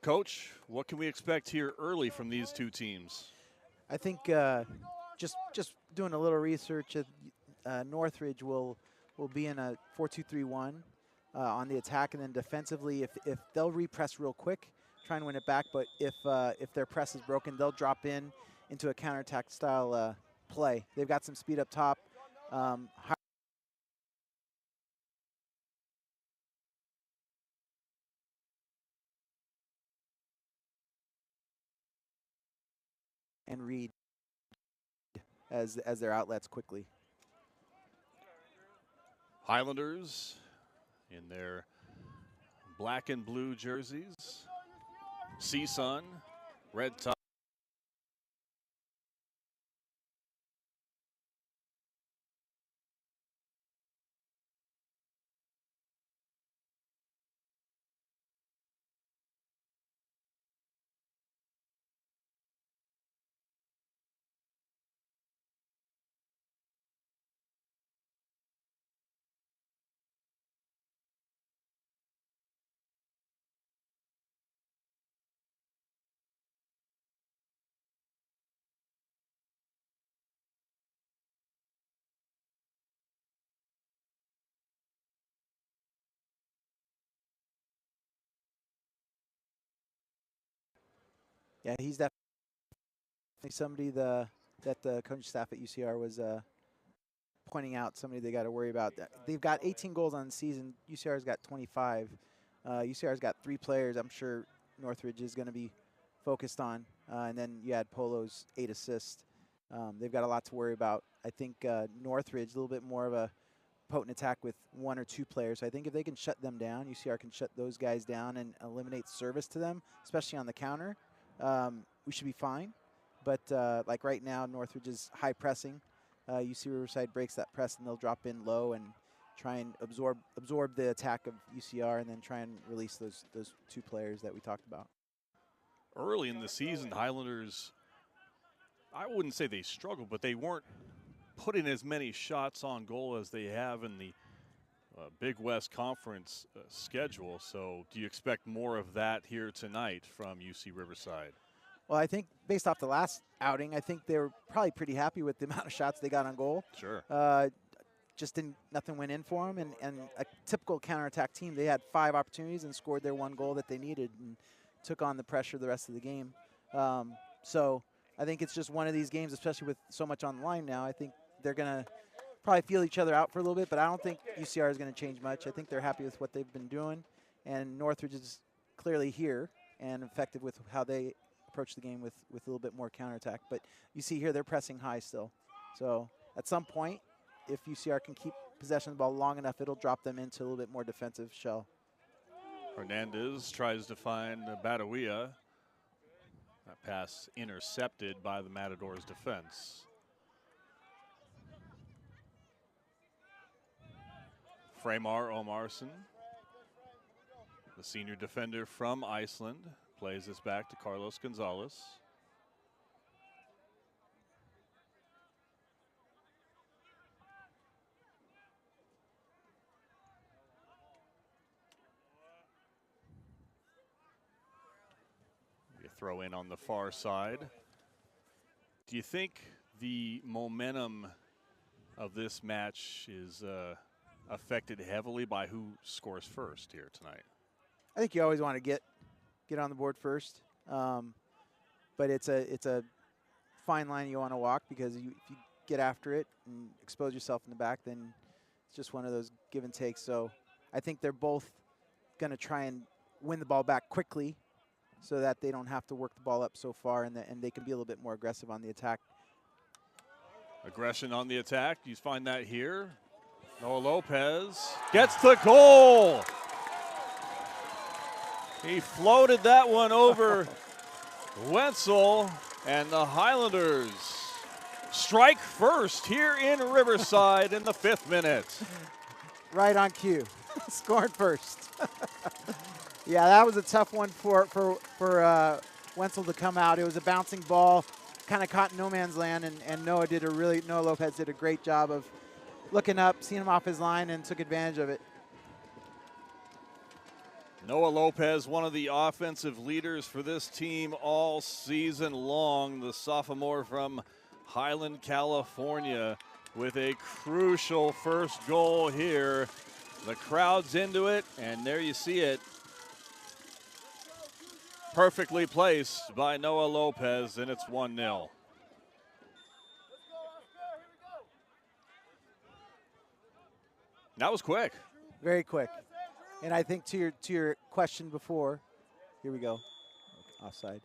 Coach, what can we expect here early from these two teams? I think just doing a little research, Northridge will be in a 4-2-3-1 on the attack, and then defensively, if they'll repress real quick, try and win it back. But if their press is broken, they'll drop into a counterattack style play. They've got some speed up top. And read as their outlets quickly. Highlanders in their black and blue jerseys. CSUN, red top. Yeah, he's definitely somebody that the coaching staff at UCR was pointing out, somebody they got to worry about. They've got 18 goals on the season. UCR's got 25. UCR's got 3 players I'm sure Northridge is going to be focused on. And then you had Polo's 8 assists. They've got a lot to worry about. I think Northridge, a little bit more of a potent attack with 1 or 2 players. So I think if they can shut them down, UCR can shut those guys down and eliminate service to them, especially on the counter. We should be fine. But like right now, Northridge is high pressing. UC Riverside breaks that press, and they'll drop in low and try and absorb the attack of UCR, and then try and release those 2 players that we talked about. Early in the season, Highlanders, I wouldn't say they struggled, but they weren't putting as many shots on goal as they have in the Big West Conference schedule. So do you expect more of that here tonight from UC Riverside? Well, I think based off the last outing, I think they were probably pretty happy with the amount of shots they got on goal. Sure. Just nothing went in for them, and a typical counterattack team, they had 5 opportunities and scored their 1 goal that they needed and took on the pressure the rest of the game. So I think it's just one of these games, especially with so much on the line now. I think they're going to probably feel each other out for a little bit, but I don't think UCR is going to change much. I think they're happy with what they've been doing, and Northridge is clearly here and effective with how they approach the game with a little bit more counterattack. But you see here they're pressing high still. So at some point, if UCR can keep possession of the ball long enough, it'll drop them into a little bit more defensive shell. Hernandez tries to find Badawia. That pass intercepted by the Matadors defense. Freymar Omarsson, the senior defender from Iceland, plays this back to Carlos Gonzalez. You throw in on the far side. Do you think the momentum of this match is affected heavily by who scores first here tonight? I think you always want to get on the board first, but it's a fine line you want to walk, because if you get after it and expose yourself in the back, then it's just one of those give and takes. So I think they're both going to try and win the ball back quickly, so that they don't have to work the ball up so far, and they can be a little bit more aggressive on the attack. Aggression on the attack. You find that here. Noah Lopez gets the goal. He floated that one over Wetzel, and the Highlanders strike first here in Riverside in the 5th minute. Right on cue. Scored first. Yeah, that was a tough one for Wenzel to come out. It was a bouncing ball, kind of caught in no man's land, and Noah Lopez did a great job of looking up, seeing him off his line, and took advantage of it. Noah Lopez, one of the offensive leaders for this team all season long, the sophomore from Highland, California, with a crucial first goal here. The crowd's into it, and there you see it. Perfectly placed by Noah Lopez, and it's 1-0. That was quick. Very quick. And I think to your question before, here we go, offside.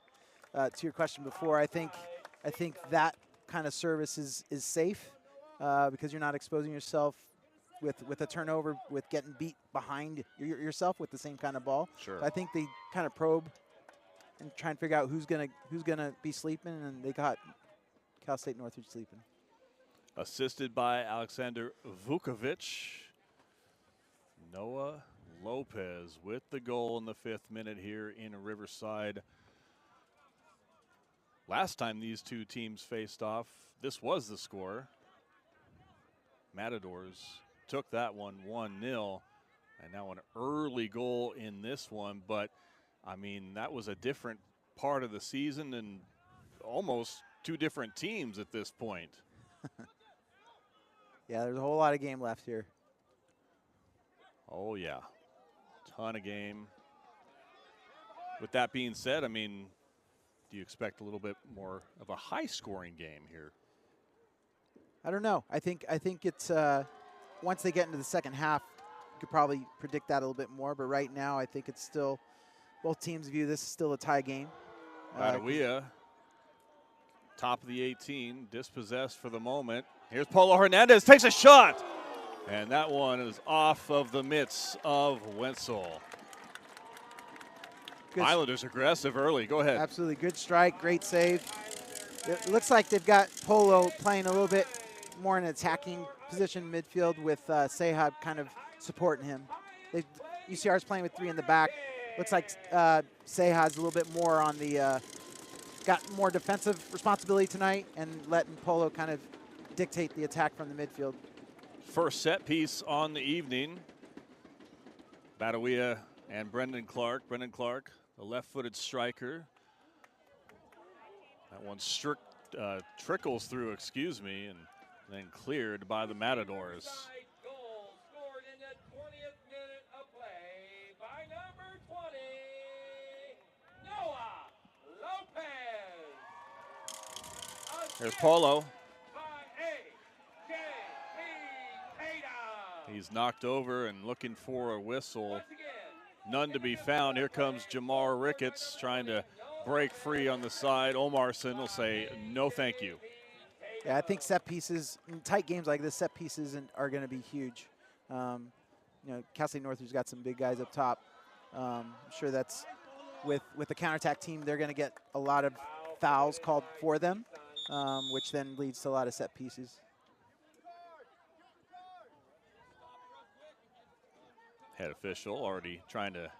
To your question before, I think that kind of service is safe because you're not exposing yourself with a turnover, with getting beat behind yourself with the same kind of ball. Sure. So I think they kind of probe and try and figure out who's gonna be sleeping, and they got Cal State Northridge sleeping. Assisted by Alexander Vukovic. Noah Lopez with the goal in the 5th minute here in Riverside. Last time these two teams faced off, this was the score. Matadors took that one 1-0, and now an early goal in this one. But, I mean, that was a different part of the season and almost two different teams at this point. Yeah, there's a whole lot of game left here. Oh, yeah. Ton of game. With that being said, I mean, do you expect a little bit more of a high-scoring game here? I don't know. I think it's once they get into the second half, you could probably predict that a little bit more. But right now, I think it's still, both teams view this as still a tie game. Matadors, top of the 18, dispossessed for the moment. Here's Paulo Hernandez, takes a shot. And that one is off of the mitts of Wenzel. Good. Highlanders aggressive early. Go ahead. Absolutely. Good strike. Great save. It looks like they've got Polo playing a little bit more in an attacking position midfield with Sehab kind of supporting him. UCR's playing with 3 in the back. Looks like Sehab's a little bit more on the got more defensive responsibility tonight and letting Polo kind of dictate the attack from the midfield. First set piece on the evening. Badawia and Brendan Clark. Brendan Clark, the left-footed striker. That one trickles through, excuse me, and then cleared by the Matadors. Goal scored in the 20th minute of play by number 20, Noah Lopez. There's Paulo. By A.J.P. Tatum. He's knocked over and looking for a whistle. Once again, None to be found. Here comes Jamar Ricketts trying to break free on the side. Omarson will say, no thank you. Yeah, I think set pieces, in tight games like this, set pieces are going to be huge. You know, Cal State Northridge's got some big guys up top. I'm sure that's with the counterattack team, they're going to get a lot of fouls called for them, which then leads to a lot of set pieces. Head official already trying to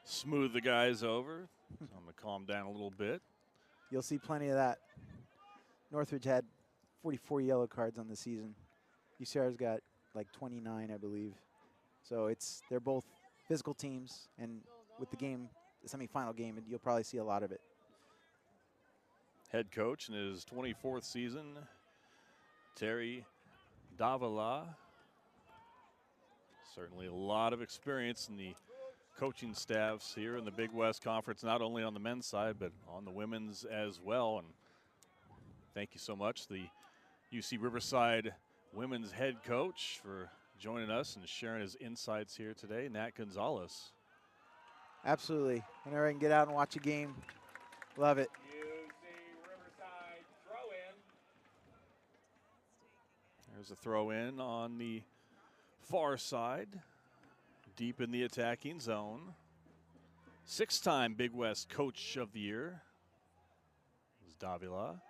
smooth the guys over. I'm going to calm down a little bit. You'll see plenty of that. Northridge had 44 yellow cards on the season. UCR's got like 29, I believe. So they're both physical teams, and with the game, the semifinal game, you'll probably see a lot of it. Head coach in his 24th season, Terry Davila. Certainly a lot of experience in the coaching staffs here in the Big West Conference, not only on the men's side, but on the women's as well. And thank you so much, the UC Riverside women's head coach, for joining us and sharing his insights here today, Nat Gonzalez. Absolutely. Whenever I can get out and watch a game, love it. UC Riverside throw in. There's a throw in on the far side, deep in the attacking zone. 6-time Big West Coach of the Year is Davila.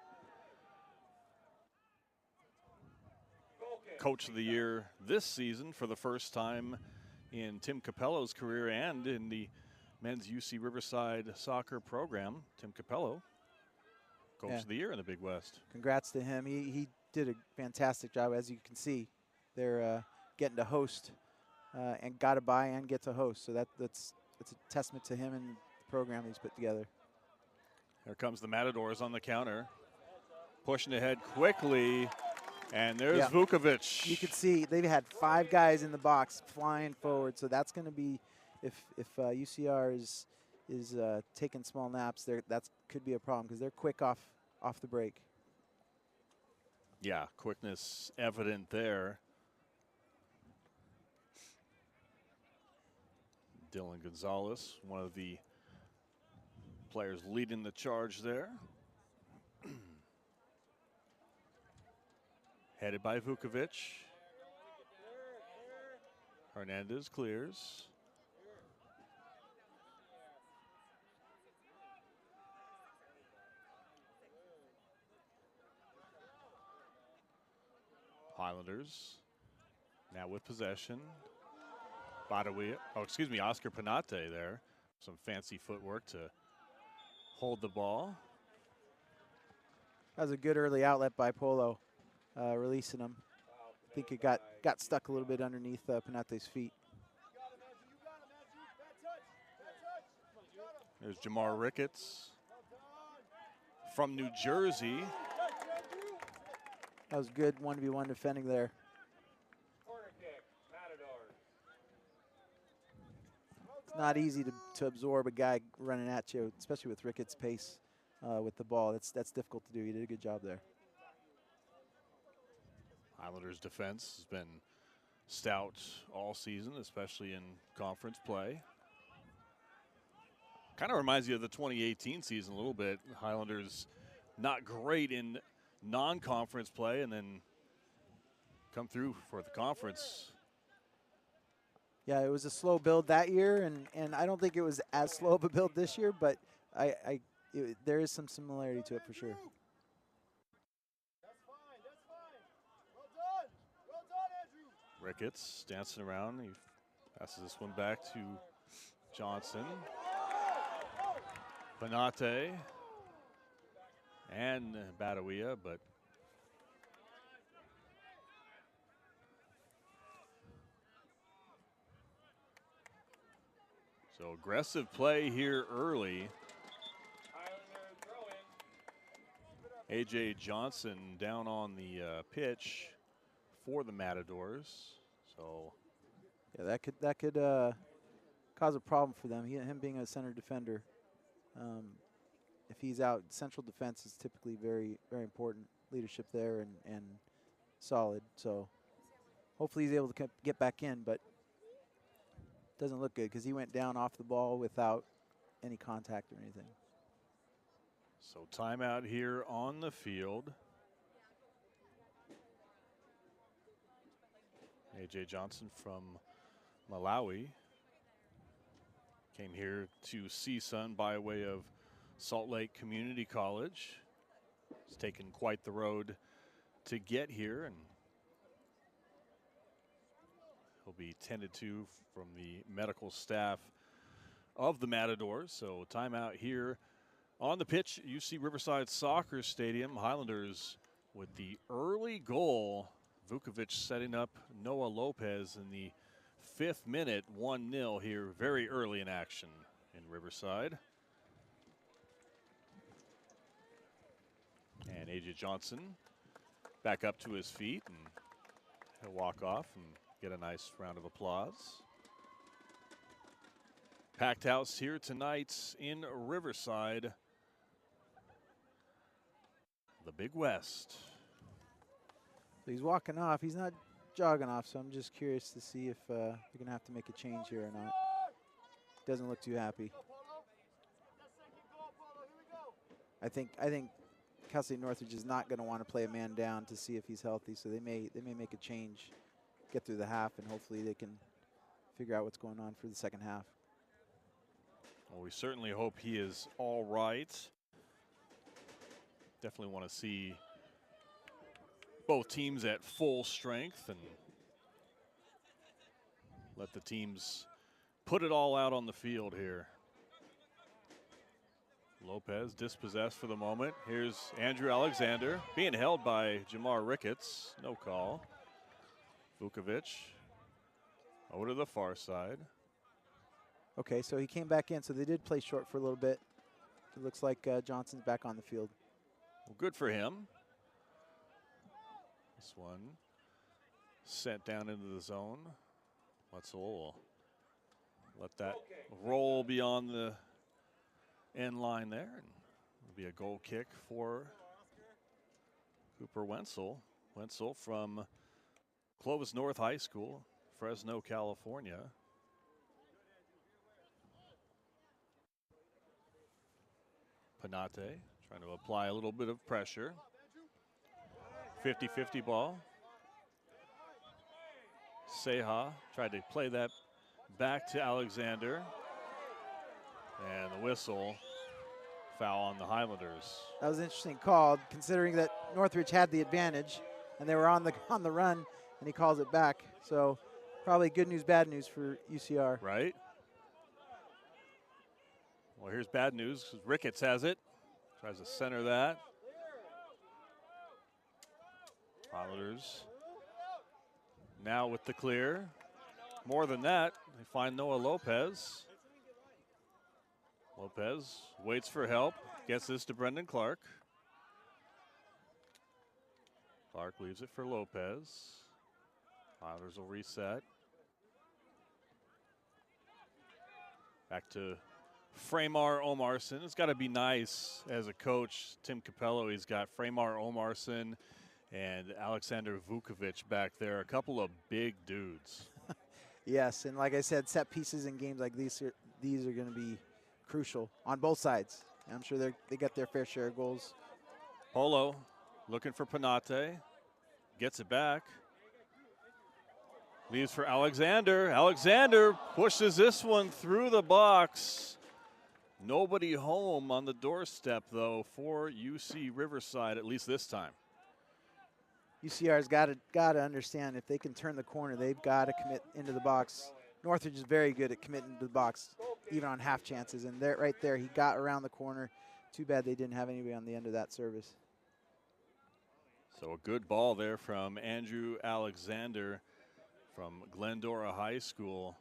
Coach of the Year this season for the first time in Tim Capello's career and in the men's UC Riverside soccer program. Tim Capello, Coach of the Year in the Big West. Congrats to him. He did a fantastic job, as you can see. They're getting to host and got to buy and get to host. So that's it's a testament to him and the program he's put together. Here comes the Matadors on the counter. Pushing ahead quickly, and there's Vukovic. You could see they've had 5 guys in the box flying forward, so that's going to be, if UCR is taking small naps, that could be a problem because they're quick off the break. Yeah, quickness evident there. Dylan Gonzalez, one of the players leading the charge there. Headed by Vukovic. Hernandez clears. Highlanders now with possession. Oscar Panate there. Some fancy footwork to hold the ball. That was a good early outlet by Polo, releasing him. I think it got stuck a little bit underneath Panate's feet. There's Jamar Ricketts from New Jersey. That was good 1v1 defending there. Corner kick, Matadors. It's not easy to absorb a guy running at you, especially with Ricketts' pace with the ball. That's difficult to do. He did a good job there. Highlanders defense has been stout all season, especially in conference play. Kind of reminds you of the 2018 season a little bit. Highlanders not great in non-conference play and then come through for the conference. Yeah, it was a slow build that year, and I don't think it was as slow of a build this year, but there is some similarity to it for sure. Ricketts dancing around. He passes this one back to Johnson. Panate and Badawia, but so aggressive play here early. A.J. Johnson down on the pitch for the Matadors. So yeah, that could cause a problem for them. Him being a center defender. If he's out, central defense is typically very, very important. Leadership there and solid. So hopefully he's able to get back in, but doesn't look good because he went down off the ball without any contact or anything. So timeout here on the field. A.J. Johnson from Malawi came here to CSUN by way of Salt Lake Community College. He's taken quite the road to get here, and he'll be tended to from the medical staff of the Matadors. So timeout here on the pitch, UC Riverside Soccer Stadium. Highlanders with the early goal. Vukovic setting up Noah Lopez in the 5th minute, 1-0 here, very early in action in Riverside. And A.J. Johnson back up to his feet, and he'll walk off and get a nice round of applause. Packed house here tonight in Riverside. The Big West. So he's walking off. He's not jogging off, so I'm just curious to see if you're going to have to make a change here or not. Doesn't look too happy. I think Cal State Northridge is not going to want to play a man down to see if he's healthy, so they may make a change, get through the half, and hopefully they can figure out what's going on for the second half. Well, we certainly hope he is all right. Definitely want to see both teams at full strength and let the teams put it all out on the field here. Lopez dispossessed for the moment. Here's Andrew Alexander being held by Jamar Ricketts. No call. Vukovic over to the far side. Okay, so he came back in, so they did play short for a little bit. It looks like Johnson's back on the field. Well, good for him. This one sent down into the zone. Wetzel will let that roll beyond the end line there. And it'll be a goal kick for Cooper Wenzel. Wenzel from Clovis North High School, Fresno, California. Panate trying to apply a little bit of pressure. 50-50 ball. Seha tried to play that back to Alexander. And the whistle, foul on the Highlanders. That was an interesting call, considering that Northridge had the advantage, and they were on the run, and he calls it back. So probably good news, bad news for UCR. Right. Well, here's bad news. Ricketts has it. Tries to center that. Highlanders now with the clear. More than that, they find Noah Lopez. Lopez waits for help. Gets this to Brendan Clark. Clark leaves it for Lopez. Highlanders will reset. Back to Framar Omarson. It's got to be nice as a coach, Tim Capello. He's got Framar Omarson and Alexander Vukovic back there. A couple of big dudes. Yes, and like I said, set pieces in games like these are going to be crucial on both sides. I'm sure they got their fair share of goals. Polo looking for Panate. Gets it back. Leaves for Alexander. Alexander pushes this one through the box. Nobody home on the doorstep, though, for UC Riverside, at least this time. UCR's got to understand, if they can turn the corner, they've got to commit into the box. Northridge is very good at committing to the box, even on half chances. And there, right there, he got around the corner. Too bad they didn't have anybody on the end of that service. So a good ball there from Andrew Alexander from Glendora High School.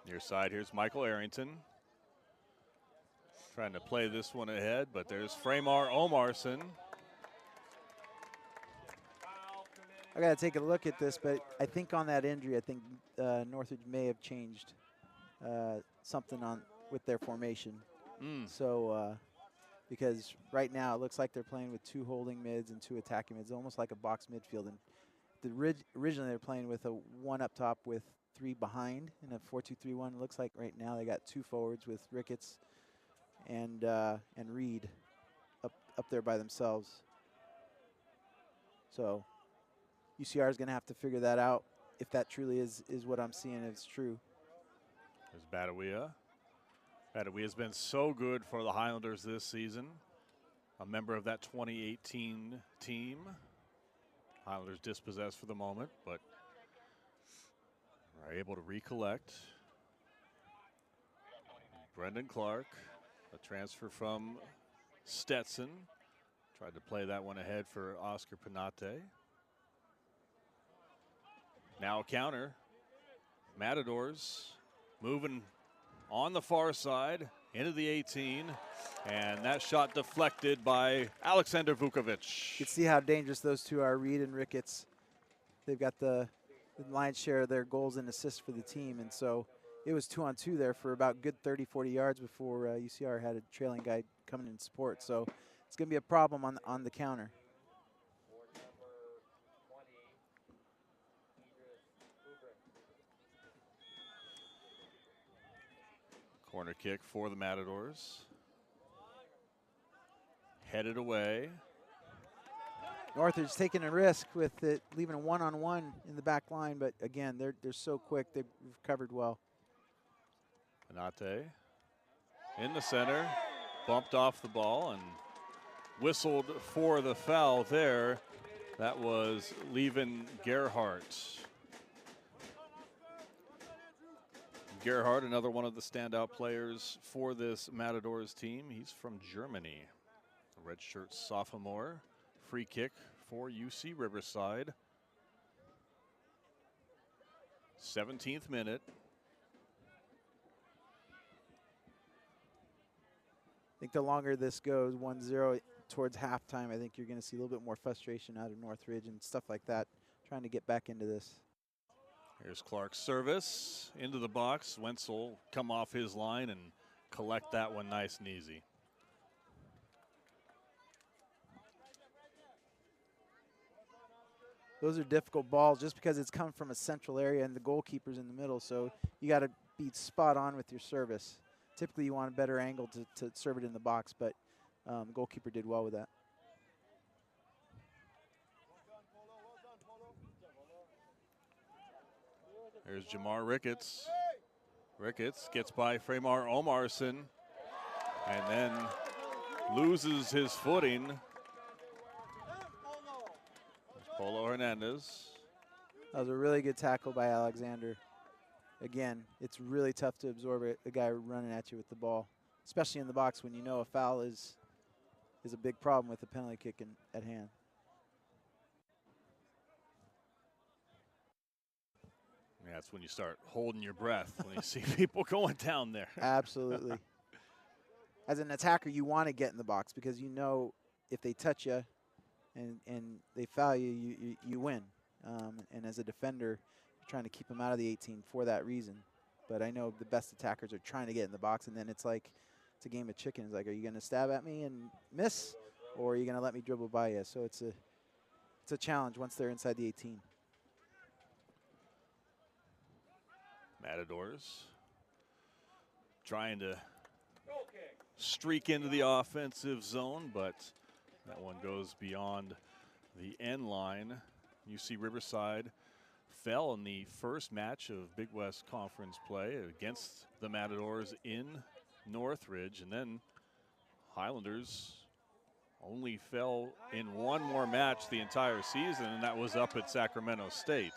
Near side, here's Michael Arrington. Trying to play this one ahead, but there's Framar Omarson. I got to take a look at this, but I think on that injury, I think Northridge may have changed something with their formation. So, because right now it looks like they're playing with 2 holding mids and 2 attacking mids, almost like a box midfield. And originally they're playing with a 1 up top with 3 behind in a 4-2-3-1. It looks like right now they got 2 forwards with Ricketts and Reed up there by themselves. So UCR is going to have to figure that out, if that truly is what I'm seeing is true. There's Badawia. Badawia's been so good for the Highlanders this season. A member of that 2018 team. Highlanders dispossessed for the moment, but are able to recollect. Brendan Clark, a transfer from Stetson. Tried to play that one ahead for Oscar Panate. Now a counter. Matadors moving on the far side into the 18. And that shot deflected by Alexander Vukovic. You can see how dangerous those two are, Reed and Ricketts. They've got the lion's share of their goals and assists for the team. And so it was 2-on-2 there for about good 30, 40 yards before UCR had a trailing guy coming in support. So it's going to be a problem on the counter. Corner kick for the Matadors. Headed away. Northridge taking a risk with it, leaving a 1-on-1 in the back line, but again, they're so quick, they've recovered well. Panate in the center, bumped off the ball and whistled for the foul there. That was Levin Gerhardt. Gerhardt, another one of the standout players for this Matadors team. He's from Germany. A redshirt sophomore. Free kick for UC Riverside. 17th minute. I think the longer this goes, 1-0 towards halftime, I think you're going to see a little bit more frustration out of Northridge and stuff like that, trying to get back into this. Here's Clark's service into the box. Wenzel come off his line and collect that one nice and easy. Those are difficult balls just because it's come from a central area and the goalkeeper's in the middle, so you got to be spot on with your service. Typically you want a better angle to serve it in the box, but the goalkeeper did well with that. There's Jamar Ricketts. Ricketts gets by Fremar Omarson and then loses his footing. There's Polo Hernandez. That was a really good tackle by Alexander. Again, it's really tough to absorb it, the guy running at you with the ball, especially in the box when you know a foul is a big problem with the penalty kick at hand. Yeah, that's when you start holding your breath when you see people going down there. Absolutely. As an attacker, you want to get in the box because you know if they touch you and they foul you, you win. And as a defender, you're trying to keep them out of the 18 for that reason. But I know the best attackers are trying to get in the box, and then it's like it's a game of chicken. It's like, are you going to stab at me and miss, or are you going to let me dribble by you? So it's a challenge once they're inside the 18. Matadors trying to streak into the offensive zone, but that one goes beyond the end line. UC Riverside fell in the first match of Big West Conference play against the Matadors in Northridge, and then Highlanders only fell in one more match the entire season, and that was up at Sacramento State.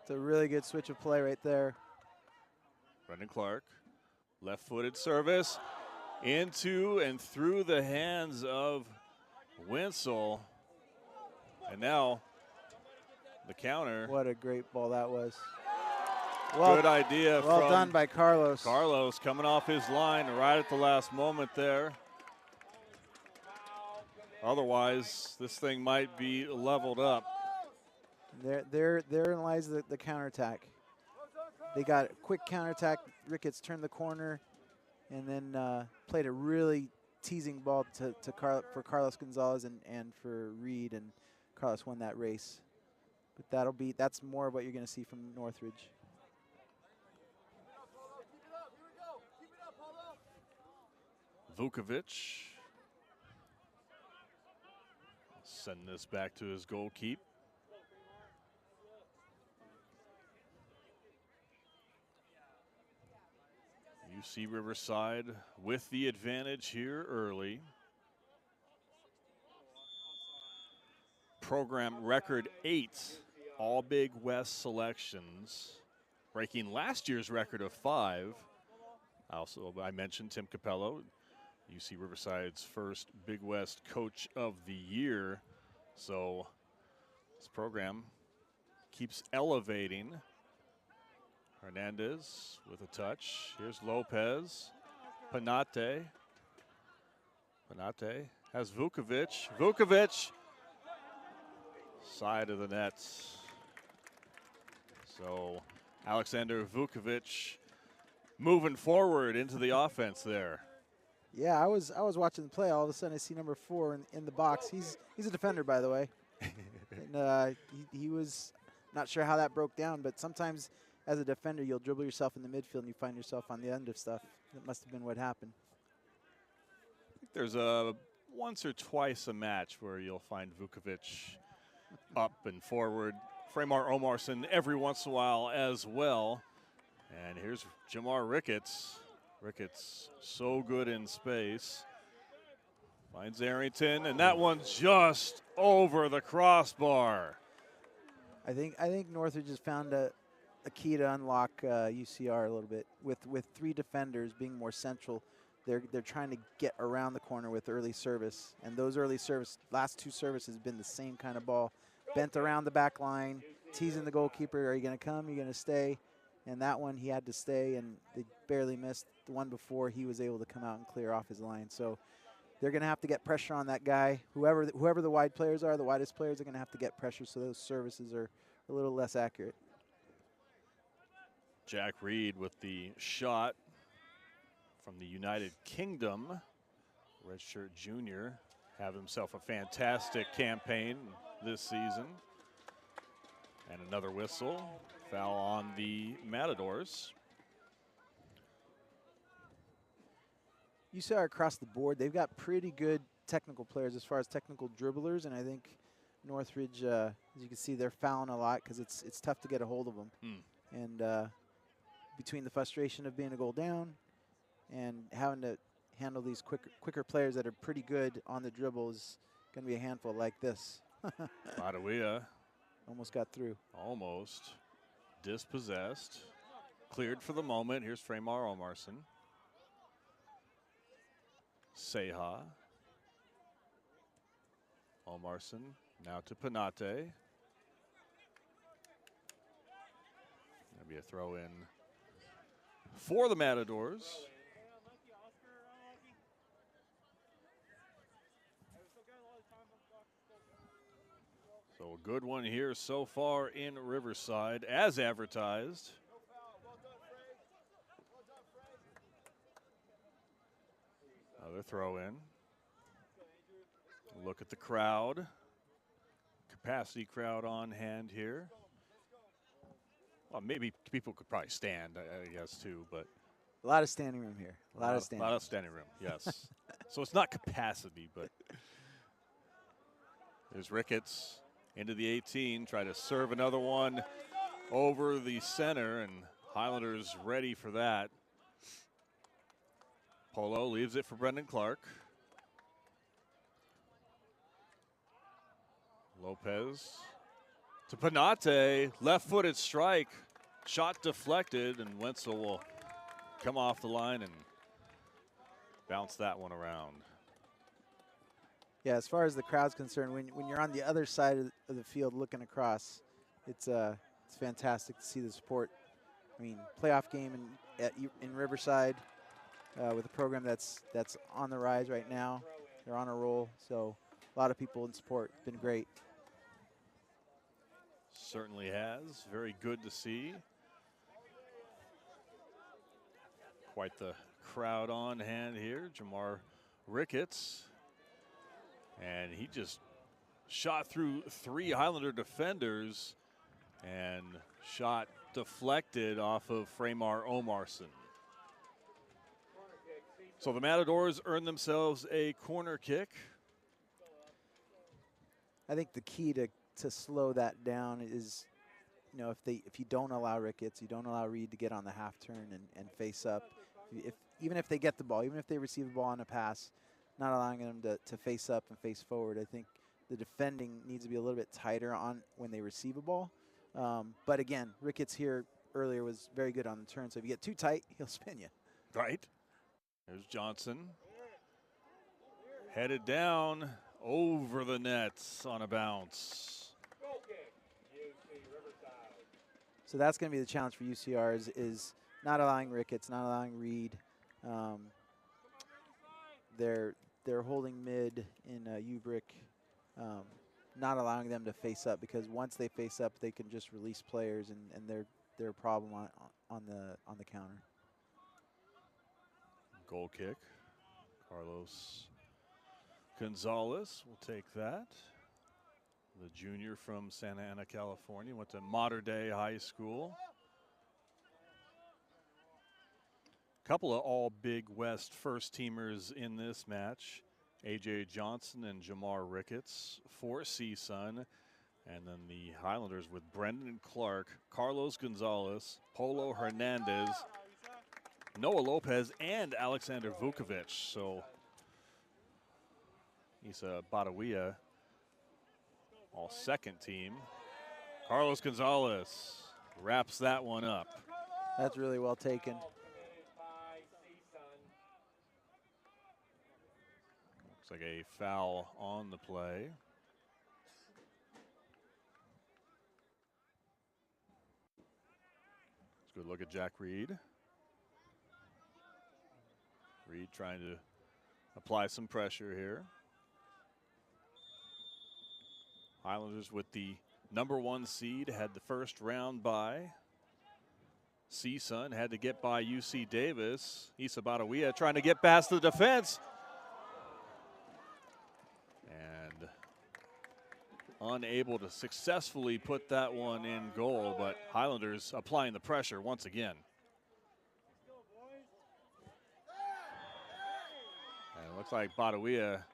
It's a really good switch of play right there. Brendan Clark, left-footed service into and through the hands of Wenzel. And now the counter. What a great ball that was. Good idea. Well done by Carlos. Carlos coming off his line right at the last moment there. Otherwise, this thing might be leveled up. Therein lies the counterattack. They got a quick counterattack. Ricketts turned the corner and then played a really teasing ball for Carlos Gonzalez and for Reed, and Carlos won that race. But that's more of what you're going to see from Northridge. Vukovic. Send this back to his goalkeeper. UC Riverside with the advantage here early. Program record 8 all Big West selections, breaking last year's record of 5. I mentioned Tim Capello, UC Riverside's first Big West Coach of the Year. So this program keeps elevating. Hernandez with a touch. Here's Lopez. Panate. Panate has Vukovic. Vukovic. Side of the net. So Alexander Vukovic moving forward into the offense there. Yeah, I was watching the play. All of a sudden, I see number 4 in the box. He's a defender, by the way. And he was not sure how that broke down, but sometimes as a defender, you'll dribble yourself in the midfield and you find yourself on the end of stuff. That must have been what happened. I think there's a once or twice a match where you'll find Vukovic up and forward. Fremar Omarson every once in a while as well. And here's Jamar Ricketts. Ricketts so good in space. Finds Arrington, and that one's just over the crossbar. I think Northridge has found a key to unlock UCR a little bit. With 3 defenders being more central, they're trying to get around the corner with early service. And those early service, last 2 services have been the same kind of ball. Bent around the back line, teasing the goalkeeper, are you going to come, are you going to stay? And that one, he had to stay, and they barely missed. The one before, he was able to come out and clear off his line. So they're going to have to get pressure on that guy. Whoever the wide players are, the widest players are going to have to get pressure so those services are a little less accurate. Jack Reed with the shot from the United Kingdom. Redshirt junior, have himself a fantastic campaign this season. And another whistle. Foul on the Matadors. UCR across the board, they've got pretty good technical players as far as technical dribblers, and I think Northridge, as you can see, they're fouling a lot because it's tough to get a hold of them. And between the frustration of being a goal down and having to handle these quicker players that are pretty good on the dribble is going to be a handful like this. Badawia Almost got through. almost dispossessed. Cleared for the moment. Here's Fremar Omarsson. Seha. Omarsson now to Panate. That'll be a throw in for the Matadors. So a good one here so far in Riverside, as advertised. Another throw in. Look at the crowd. Capacity crowd on hand here. Well, maybe people could probably stand, I guess, too, but A lot of standing room here. A lot of standing room, yes. So it's not capacity, but there's Ricketts into the 18, try to serve another one over the center, and Highlanders ready for that. Polo leaves it for Brendan Clark. Lopez to Panate, left-footed strike, shot deflected, and Wenzel will come off the line and bounce that one around. Yeah, as far as the crowd's concerned, when you're on the other side of the field looking across, it's fantastic to see the support. I mean, playoff game in Riverside with a program that's on the rise right now. They're on a roll, so a lot of people in support. It's been great. Certainly has. Very good to see. Quite the crowd on hand here. Jamar Ricketts. And he just shot through 3 Highlander defenders and shot deflected off of Fremar Omarsson. So the Matadors earn themselves a corner kick. I think the key to slow that down is, you know, if you don't allow Ricketts, you don't allow Reed to get on the half turn and face up. Even if they get the ball, even if they receive the ball on a pass, not allowing them to face up and face forward. I think the defending needs to be a little bit tighter on when they receive a ball. But again, Ricketts here earlier was very good on the turn. So if you get too tight, he'll spin you. Right. There's Johnson. Headed down over the nets on a bounce. So that's going to be the challenge for UCR is not allowing Ricketts, not allowing Reed. They're holding mid in Ubrick, not allowing them to face up, because once they face up, they can just release players and they're a problem on the counter. Goal kick. Carlos Gonzalez will take that. The junior from Santa Ana, California, went to Mater Dei High School. Couple of all Big West first teamers in this match. A.J. Johnson and Jamar Ricketts for CSUN. And then the Highlanders with Brendan Clark, Carlos Gonzalez, Polo Hernandez, Noah Lopez, and Alexander Vukovic. So Isa Badawia, all second team. Carlos Gonzalez wraps that one up. That's really well taken. Committed by CSUN. Looks like a foul on the play. Let's go look at Jack Reed. Reed trying to apply some pressure here. Highlanders with the #1 seed had the first round bye. CSUN had to get by UC Davis. Issa Badawia trying to get past the defense. And unable to successfully put that one in goal, but Highlanders applying the pressure once again. And it looks like Badawia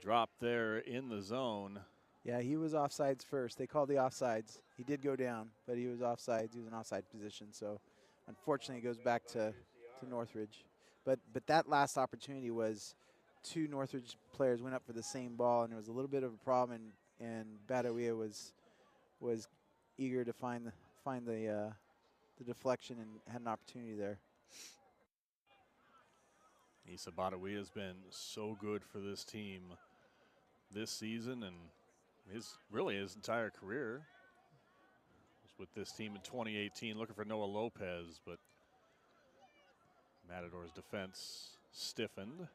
dropped there in the zone. Yeah, he was offsides first. They called the offsides. He did go down, but he was offsides. He was in offside position. So, unfortunately, it goes back to Northridge. But that last opportunity was 2 Northridge players went up for the same ball, and it was a little bit of a problem. And Badawia was eager to find the deflection and had an opportunity there. Issa Badawia has been so good for this team this season and his entire career. Was with this team in 2018, looking for Noah Lopez, but Matadors defense stiffened.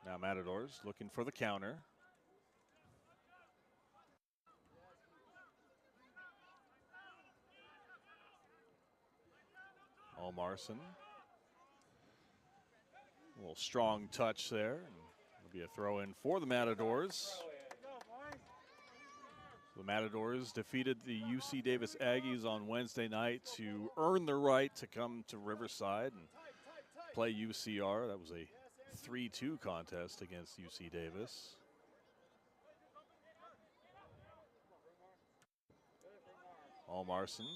Now Matadors looking for the counter. Olmarson. A little strong touch there. It'll be a throw in for the Matadors. The Matadors defeated the UC Davis Aggies on Wednesday night to earn the right to come to Riverside and play UCR. That was a 3-2 contest against UC Davis. Olmarson.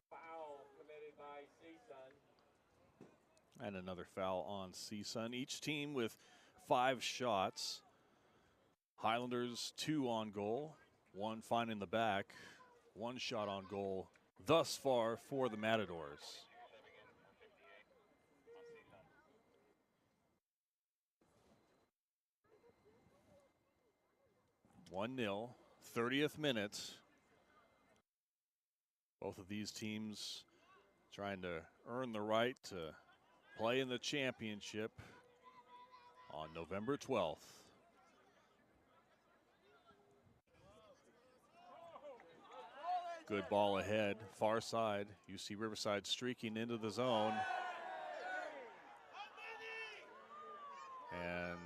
Foul committed by CSUN. And another foul on CSUN. Each team with 5 shots. Highlanders 2 on goal, 1 finding the back, 1 shot on goal thus far for the Matadors. (1-0), 30th minute. Both of these teams trying to earn the right to play in the championship on November 12th. Good ball ahead, far side. UC Riverside streaking into the zone. And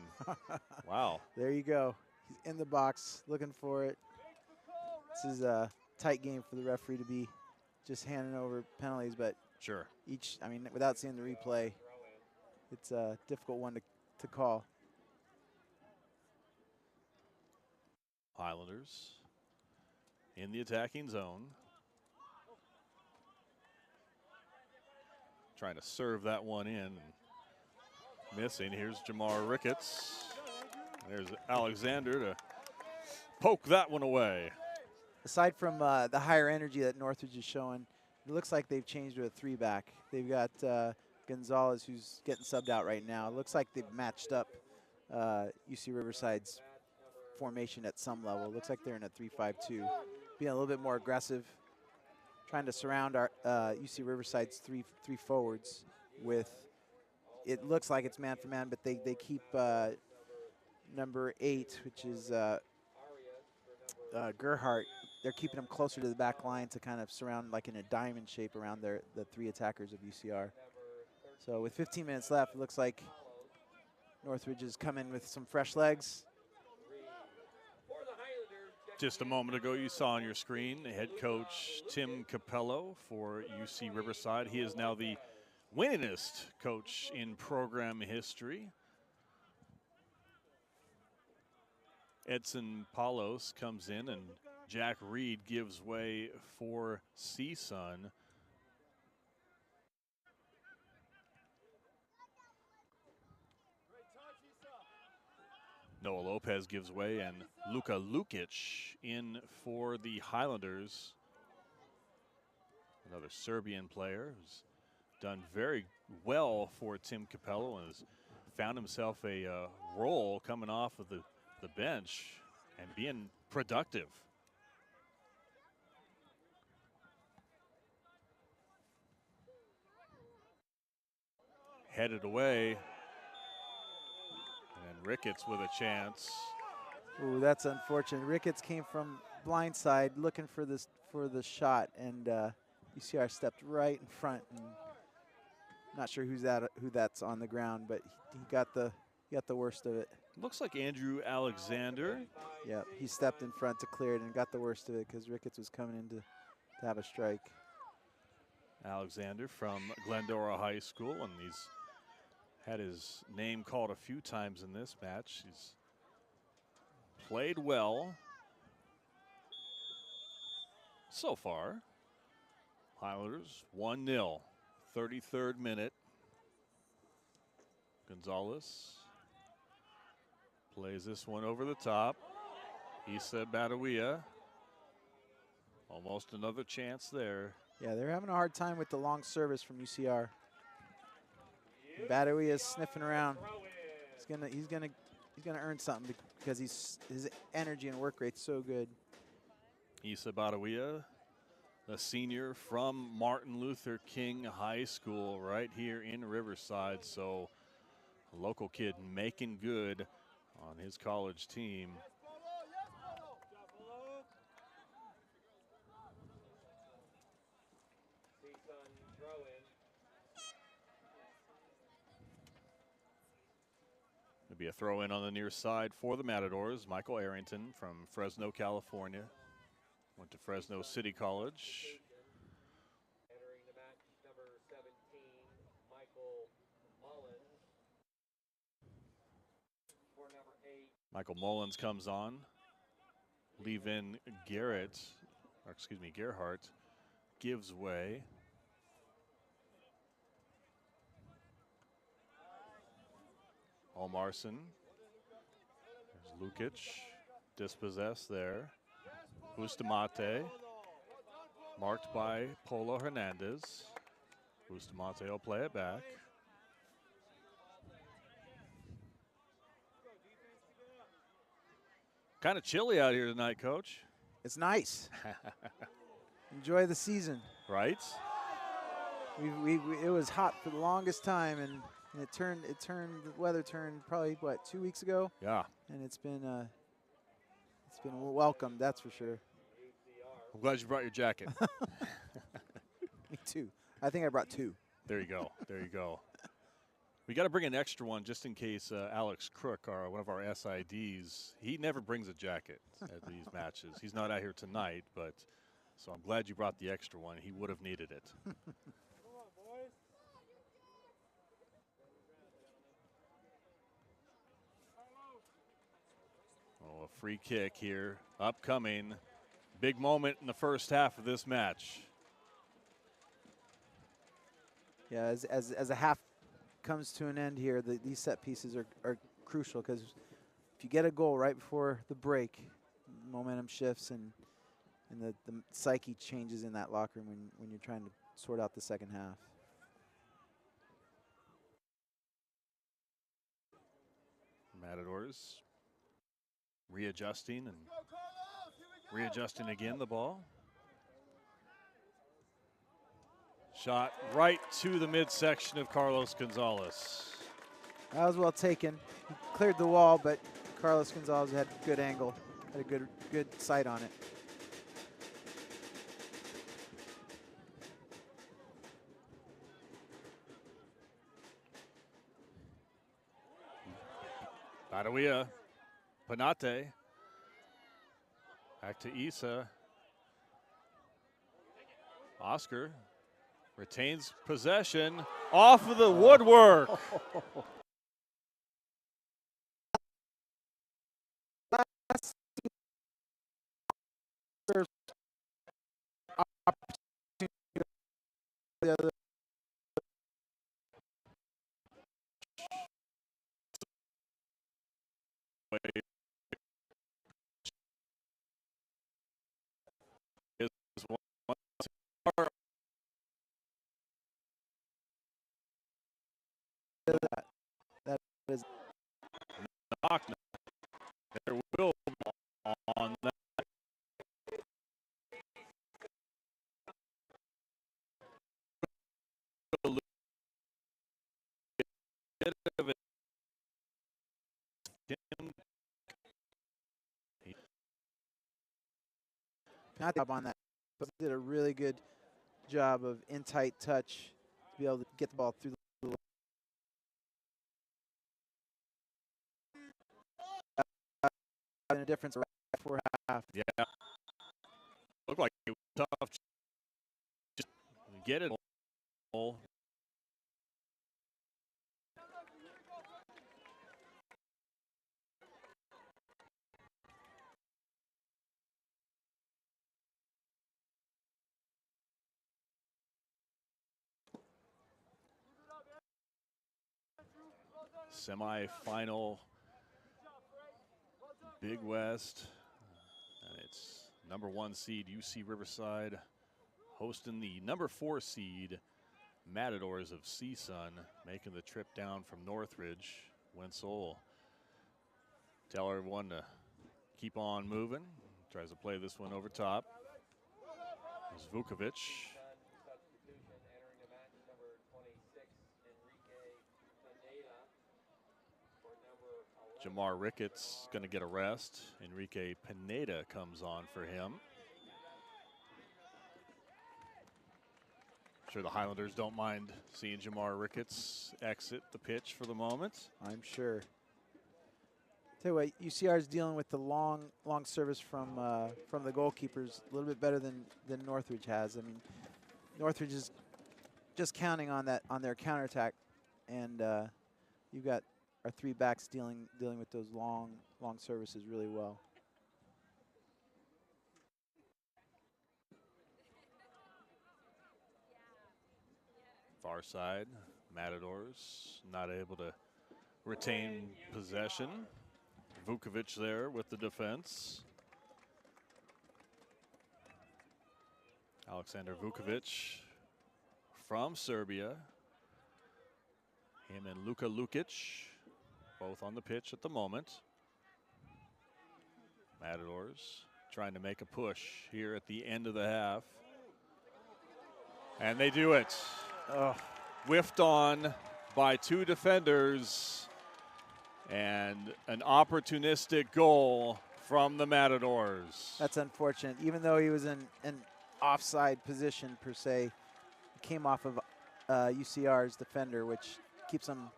wow. There you go. He's in the box looking for it. This is a tight game for the referee to be just handing over penalties, but Sure. without seeing the replay, it's a difficult one to call. Highlanders in the attacking zone. Trying to serve that one in. Missing. Here's Jamar Ricketts. There's Alexander to poke that one away. Aside from the higher energy that Northridge is showing, it looks like they've changed to a 3-back. They've got Gonzalez, who's getting subbed out right now. It looks like they've matched up UC Riverside's formation at some level. It looks like they're in a 3-5-2, being a little bit more aggressive, trying to surround our UC Riverside's three forwards with, it looks like it's man for man, but they keep number 8, which is Gerhardt. They're keeping him closer to the back line to kind of surround like in a diamond shape around the 3 attackers of UCR. So with 15 minutes left, it looks like Northridge has come in with some fresh legs. Just a moment ago, you saw on your screen head coach Tim Capello for UC Riverside. He is now the winningest coach in program history. Edson Palos comes in and Jack Reed gives way for CSUN. Noah Lopez gives way, and Luka Lukic in for the Highlanders. Another Serbian player who's done very well for Tim Capello and has found himself a role coming off of the bench and being productive. Headed away, and Ricketts with a chance. Ooh, that's unfortunate. Ricketts came from blindside looking for the shot, and UCR stepped right in front. And not sure who that's on the ground, but he got the worst of it. Looks like Andrew Alexander. Yep, he stepped in front to clear it and got the worst of it because Ricketts was coming in to have a strike. Alexander from Glendora High School, and he's had his name called a few times in this match. He's played well so far. Highlanders 1-0, 33rd minute. Gonzalez plays this one over the top. Issa Badawia. Almost another chance there. Yeah, they're having a hard time with the long service from UCR. Badawia is sniffing around. He's gonna earn something because his energy and work rate's so good. Issa Badawia, the senior from Martin Luther King High School right here in Riverside. So a local kid making good on his college team. It'll be a throw in on the near side for the Matadors. Michael Arrington from Fresno, California. Went to Fresno City College. Entering the match, number 17, Michael Mullins. For number 8. Michael Mullins comes on. Leave in Gerhardt gives way. Almarson. There's Lukic. Dispossessed there. Bustamante. Marked by Polo Hernandez. Bustamante will play it back. Kind of chilly out here tonight, Coach. It's nice. Enjoy the season. Right? It was hot for the longest time, and the weather turned probably 2 weeks ago. Yeah. And it's been welcome, that's for sure. I'm glad you brought your jacket. Me too. I think I brought 2. There you go. There you go. We got to bring an extra one just in case Alex Crook, one of our SIDs, he never brings a jacket at these matches. He's not out here tonight, but so I'm glad you brought the extra one. He would have needed it. Oh, a free kick here, upcoming. Big moment in the first half of this match. Yeah, as a half comes to an end here, these set pieces are crucial because if you get a goal right before the break, momentum shifts and the psyche changes in that locker room when you're trying to sort out the second half. Matadors readjusting and readjusting again the ball. Shot right to the midsection of Carlos Gonzalez. That was well taken. He cleared the wall, but Carlos Gonzalez had a good angle, had a good sight on it. Badawia, Panate, back to Issa. Oscar retains possession off of the woodwork. is one That is knock. There will be on that. not up on that, but did a really good job of in tight touch to be able to get the ball through the in a difference right before half. Yeah, looked like it was tough. Just get it. Semi-final, Big West, and it's #1 seed UC Riverside hosting the #4 seed Matadors of CSUN, making the trip down from Northridge. Wenzel tell everyone to keep on moving. Tries to play this one over top. There's Vukovic. Jamar Ricketts going to get a rest. Enrique Pineda comes on for him. Sure the Highlanders don't mind seeing Jamar Ricketts exit the pitch for the moment. I'm sure. Tell you what, UCR is dealing with the long service from the goalkeepers a little bit better than Northridge has. I mean, Northridge is just counting on that on their counterattack, and you've got our three backs dealing with those long services really well. Far side, Matadors not able to retain possession. Vukovic there with the defense. Alexander Vukovic from Serbia. Him and Luka Lukic both on the pitch at the moment. Matadors trying to make a push here at the end of the half. And they do it. Whiffed on by two defenders. And an opportunistic goal from the Matadors. That's unfortunate. Even though he was in an offside position per se, he came off of UCR's defender, which keeps him.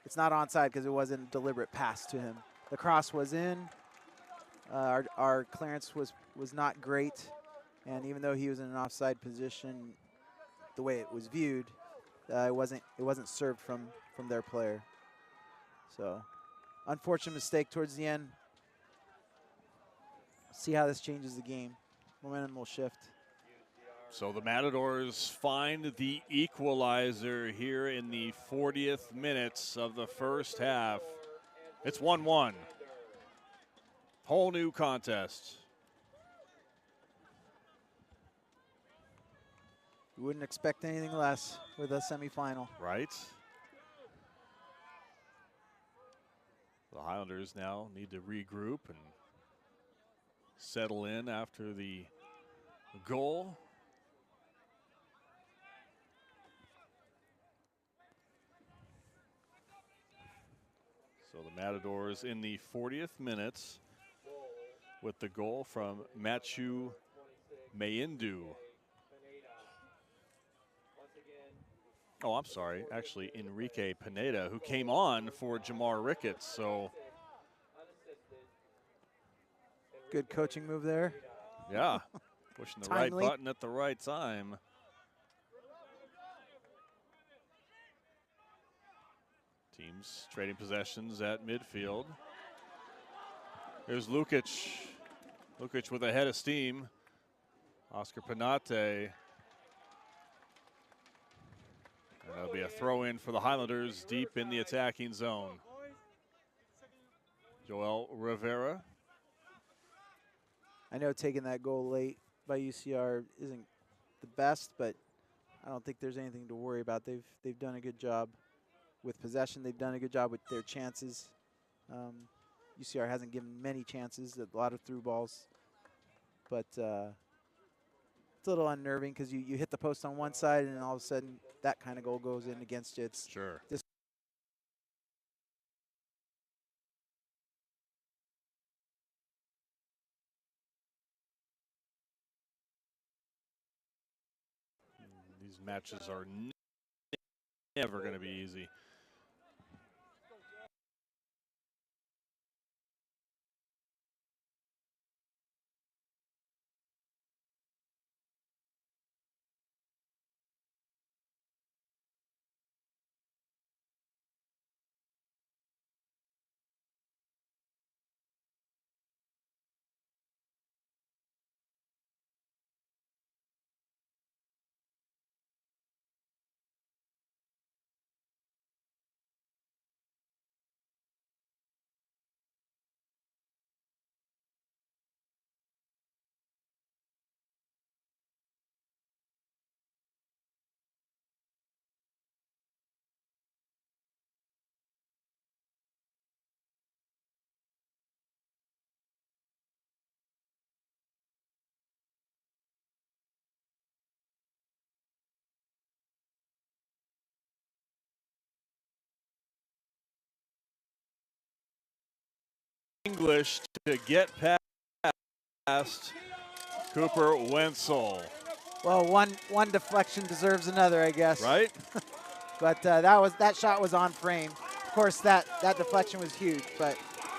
It's not onside because it wasn't a deliberate pass to him. The cross was in. Our clearance was not great, and even though he was in an offside position, the way it was viewed, it wasn't served from their player. So, unfortunate mistake towards the end. See how this changes the game. Momentum will shift. So the Matadors find the equalizer here in the 40th minutes of the first half. It's 1-1. Whole new contest. You wouldn't expect anything less with a semifinal. Right. The Highlanders now need to regroup and settle in after the goal. So the Matadors in the 40th minute with the goal from Machu Mayindu. Oh, I'm sorry. Actually, Enrique Pineda, who came on for Jamar Ricketts. So, good coaching move there. Yeah, pushing the right button at the right time. Teams trading possessions at midfield. Here's Lukic. Lukic with a head of steam. Oscar Pinate. And that'll be a throw in for the Highlanders deep in the attacking zone. Joel Rivera. I know taking that goal late by UCR isn't the best, but I don't think there's anything to worry about. They've done a good job with possession. They've done a good job with their chances. UCR hasn't given many chances, a lot of through balls. But it's a little unnerving because you hit the post on one side and then all of a sudden that kind of goal goes in against you. It's Sure. These matches are never going to be easy. English to get past Cooper Wenzel. well, one deflection deserves another, I guess. Right? But that shot was on frame. Of course, that deflection was huge, but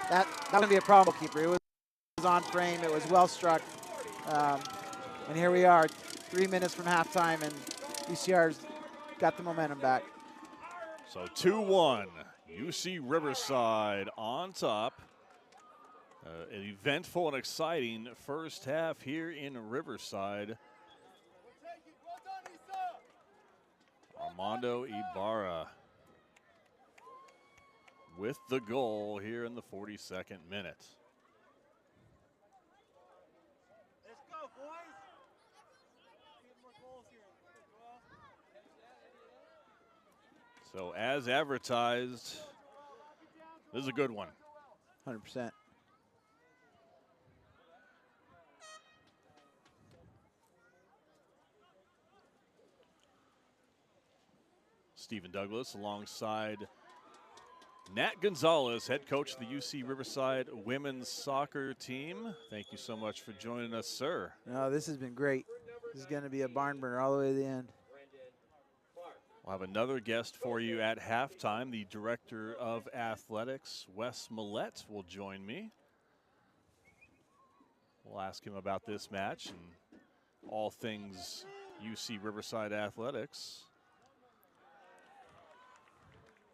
that would be a problem keeper. It was on frame. It was well struck. And here we are, 3 minutes from halftime, and UCR's got the momentum back. So 2-1, UC Riverside on top. An eventful and exciting first half here in Riverside. Armando Ibarra with the goal here in the 42nd minute. Let's go, boys. Get more goals here. So as advertised, this is a good one. 100%. Stephen Douglas alongside Nat Gonzalez, head coach of the UC Riverside women's soccer team. Thank you so much for joining us, sir. No, this has been great. This is going to be a barn burner all the way to the end. We'll have another guest for you at halftime. The director of athletics, Wes Millette, will join me. We'll ask him about this match and all things UC Riverside athletics.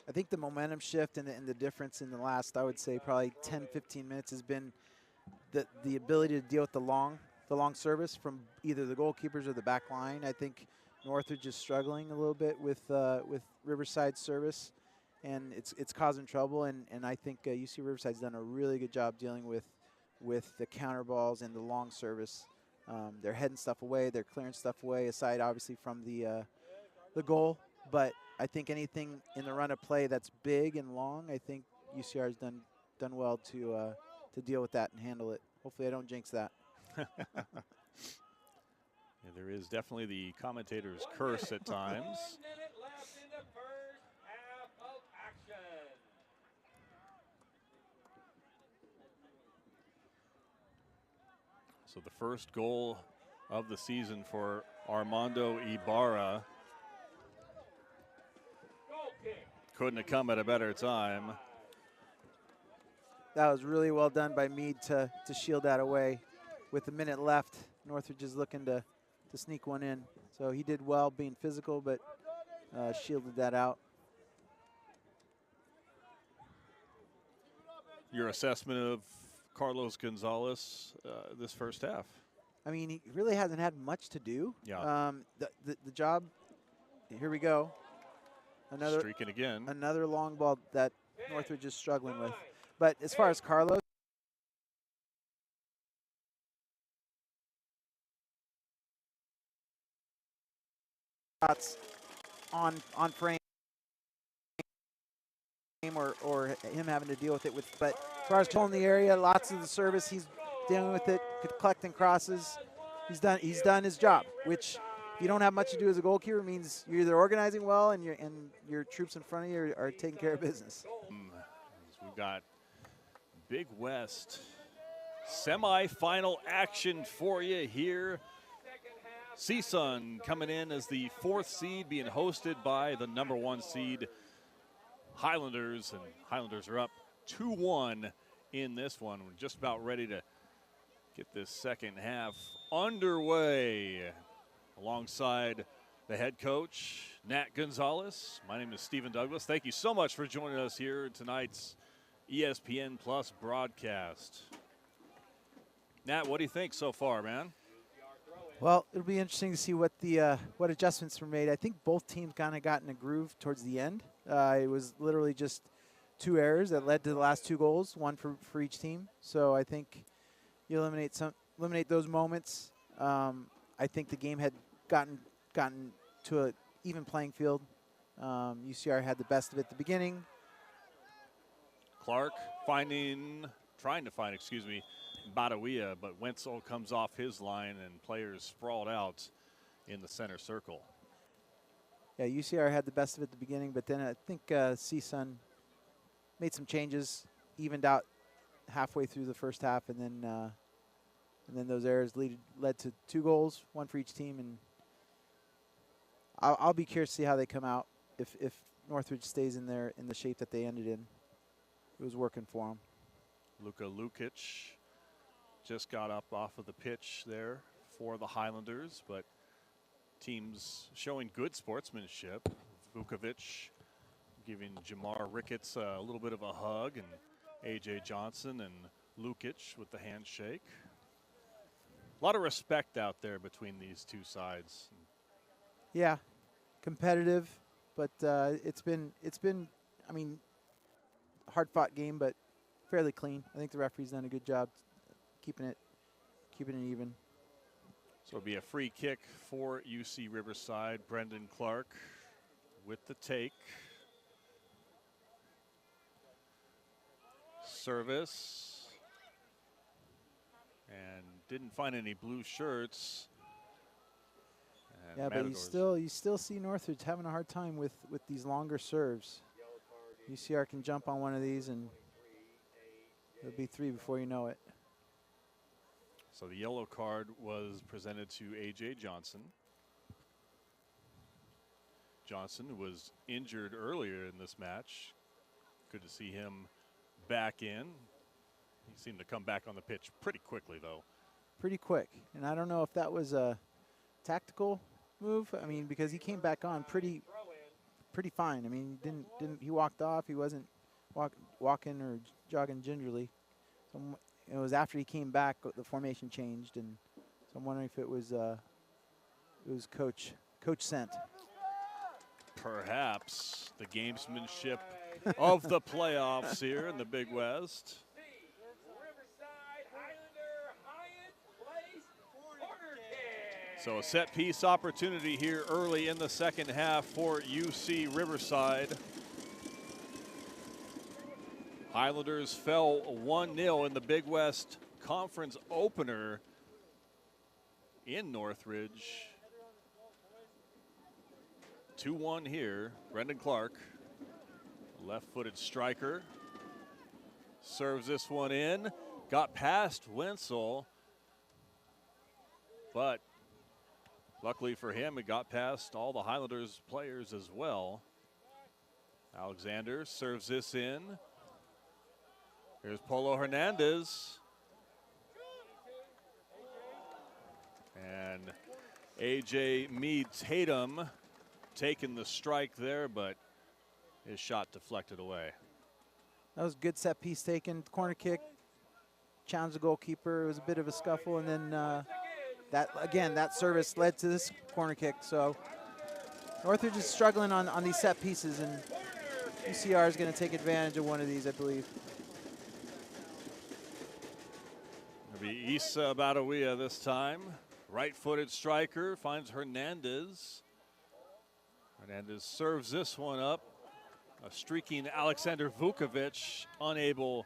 I think the momentum shift and the difference in the last, I would say, probably 10, 15 minutes has been the ability to deal with the long service from either the goalkeepers or the back line. I think Northridge is struggling a little bit with Riverside service, and it's causing trouble. And I think UC Riverside's done a really good job dealing with the counter balls and the long service. They're heading stuff away, they're clearing stuff away, aside obviously from the goal. But I think anything in the run of play that's big and long, I think UCR's done well to deal with that and handle it. Hopefully I don't jinx that. Yeah, there is definitely the commentator's curse at times. 1 minute left in the first half of action. So the first goal of the season for Armando Ibarra. Goal kick. Couldn't have come at a better time. That was really well done by Meade to shield that away. With a minute left, Northridge is looking to sneak one in. So he did well being physical, but shielded that out. Your assessment of Carlos Gonzalez this first half? I mean, he really hasn't had much to do. Yeah. The job, here we go. Streaking again. Another long ball that Northridge is struggling with. But as far as Carlos, shots on frame or him having to deal with it but as far as controlling the area, lots of the service, he's dealing with it, collecting crosses. He's done his job, which if you don't have much to do as a goalkeeper means you're either organizing well and your troops in front of you are taking care of business. We've got Big West semi-final action for you here. CSUN coming in as the 4th seed, being hosted by the number 1 seed Highlanders, and Highlanders are up 2-1 in this one. We're just about ready to get this second half underway. Alongside the head coach, Nat Gonzalez, my name is Stephen Douglas. Thank you so much for joining us here in tonight's ESPN Plus broadcast. Nat, what do you think so far, man? Well, it'll be interesting to see what adjustments were made. I think both teams kind of got in a groove towards the end. It was literally just 2 errors that led to the last 2 goals, one for each team. So I think you eliminate those moments. I think the game had gotten to an even playing field. UCR had the best of it at the beginning. Clark trying to find Badawia, but Wenzel comes off his line and players sprawled out in the center circle. Yeah, UCR had the best of it at the beginning, but then I think CSUN made some changes, evened out halfway through the first half, and then those errors led to 2 goals, one for each team. And I'll be curious to see how they come out if Northridge stays in the shape that they ended in. It was working for them. Luka Lukic just got up off of the pitch there for the Highlanders, but teams showing good sportsmanship. Vukovic giving Jamar Ricketts a little bit of a hug, and A.J. Johnson and Lukic with the handshake. A lot of respect out there between these two sides. Yeah, competitive, but it's been I mean, hard-fought game, but fairly clean. I think the referee's done a good job keeping it even. So it'll be a free kick for UC Riverside. Brendan Clark with the take. Service. And didn't find any blue shirts. And yeah, Matadors. but you still see Northridge having a hard time with these longer serves. UCR can jump on one of these and it'll be 3 before you know it. So the yellow card was presented to A.J. Johnson. Johnson was injured earlier in this match. Good to see him back in. He seemed to come back on the pitch pretty quickly, though. Pretty quick. And I don't know if that was a tactical move. I mean, because he came back on pretty fine. I mean, he walked off. He wasn't walking or jogging gingerly. So it was after he came back the formation changed, and so I'm wondering if it was coach sent. Perhaps the gamesmanship of the playoffs here in the Big West. So a set piece opportunity here early in the second half for UC Riverside. Highlanders fell 1-0 in the Big West Conference opener in Northridge. 2-1 here. Brendan Clark, left-footed striker, serves this one in. Got past Wenzel, but luckily for him, it got past all the Highlanders players as well. Alexander serves this in. Here's Polo Hernandez. And A.J. Meade-Tatum taking the strike there, but his shot deflected away. That was a good set piece taken. Corner kick, challenged the goalkeeper. It was a bit of a scuffle, and then that service led to this corner kick. So Northridge is struggling on these set pieces, and UCR is going to take advantage of one of these, I believe. It'll be Issa Badawia this time. Right-footed striker finds Hernandez. Hernandez serves this one up. A streaking Alexander Vukovic unable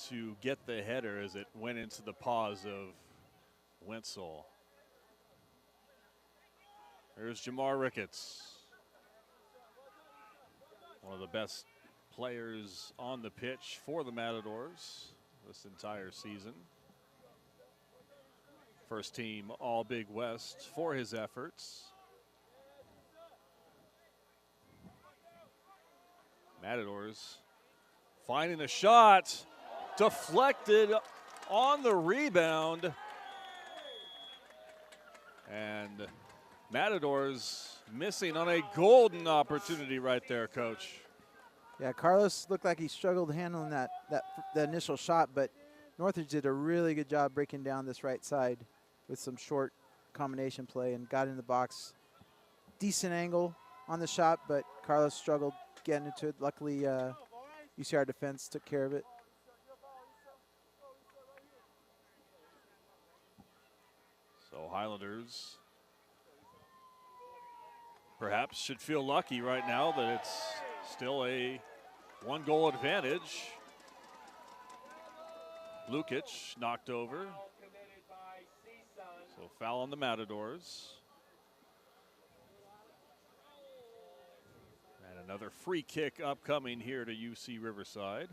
to get the header as it went into the paws of Wenzel. There's Jamar Ricketts, one of the best players on the pitch for the Matadors this entire season. First team All Big West for his efforts. Matadors finding a shot, deflected on the rebound. And Matadors missing on a golden opportunity right there, Coach. Yeah, Carlos looked like he struggled handling the initial shot, but Northridge did a really good job breaking down this right side with some short combination play and got in the box. Decent angle on the shot, but Carlos struggled getting into it. Luckily, UCR defense took care of it. So Highlanders perhaps should feel lucky right now that it's still a one-goal advantage. Lukic knocked over. So foul on the Matadors. And another free kick upcoming here to UC Riverside.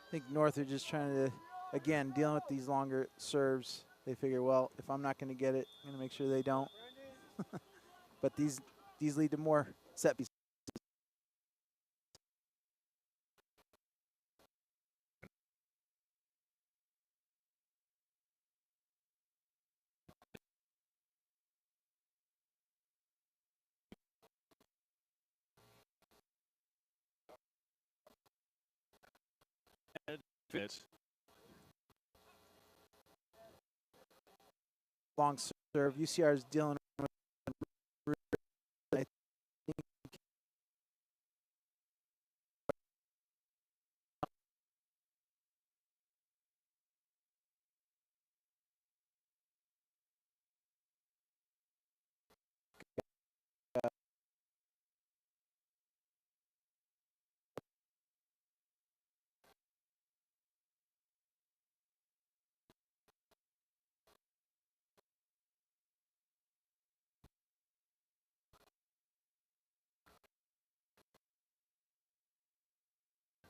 I think Northridge is trying to, again, dealing with these longer serves. They figure, well, if I'm not going to get it, I'm going to make sure they don't. But these lead to more set pieces. Fit. Long serve. UCR is dealing with, I think,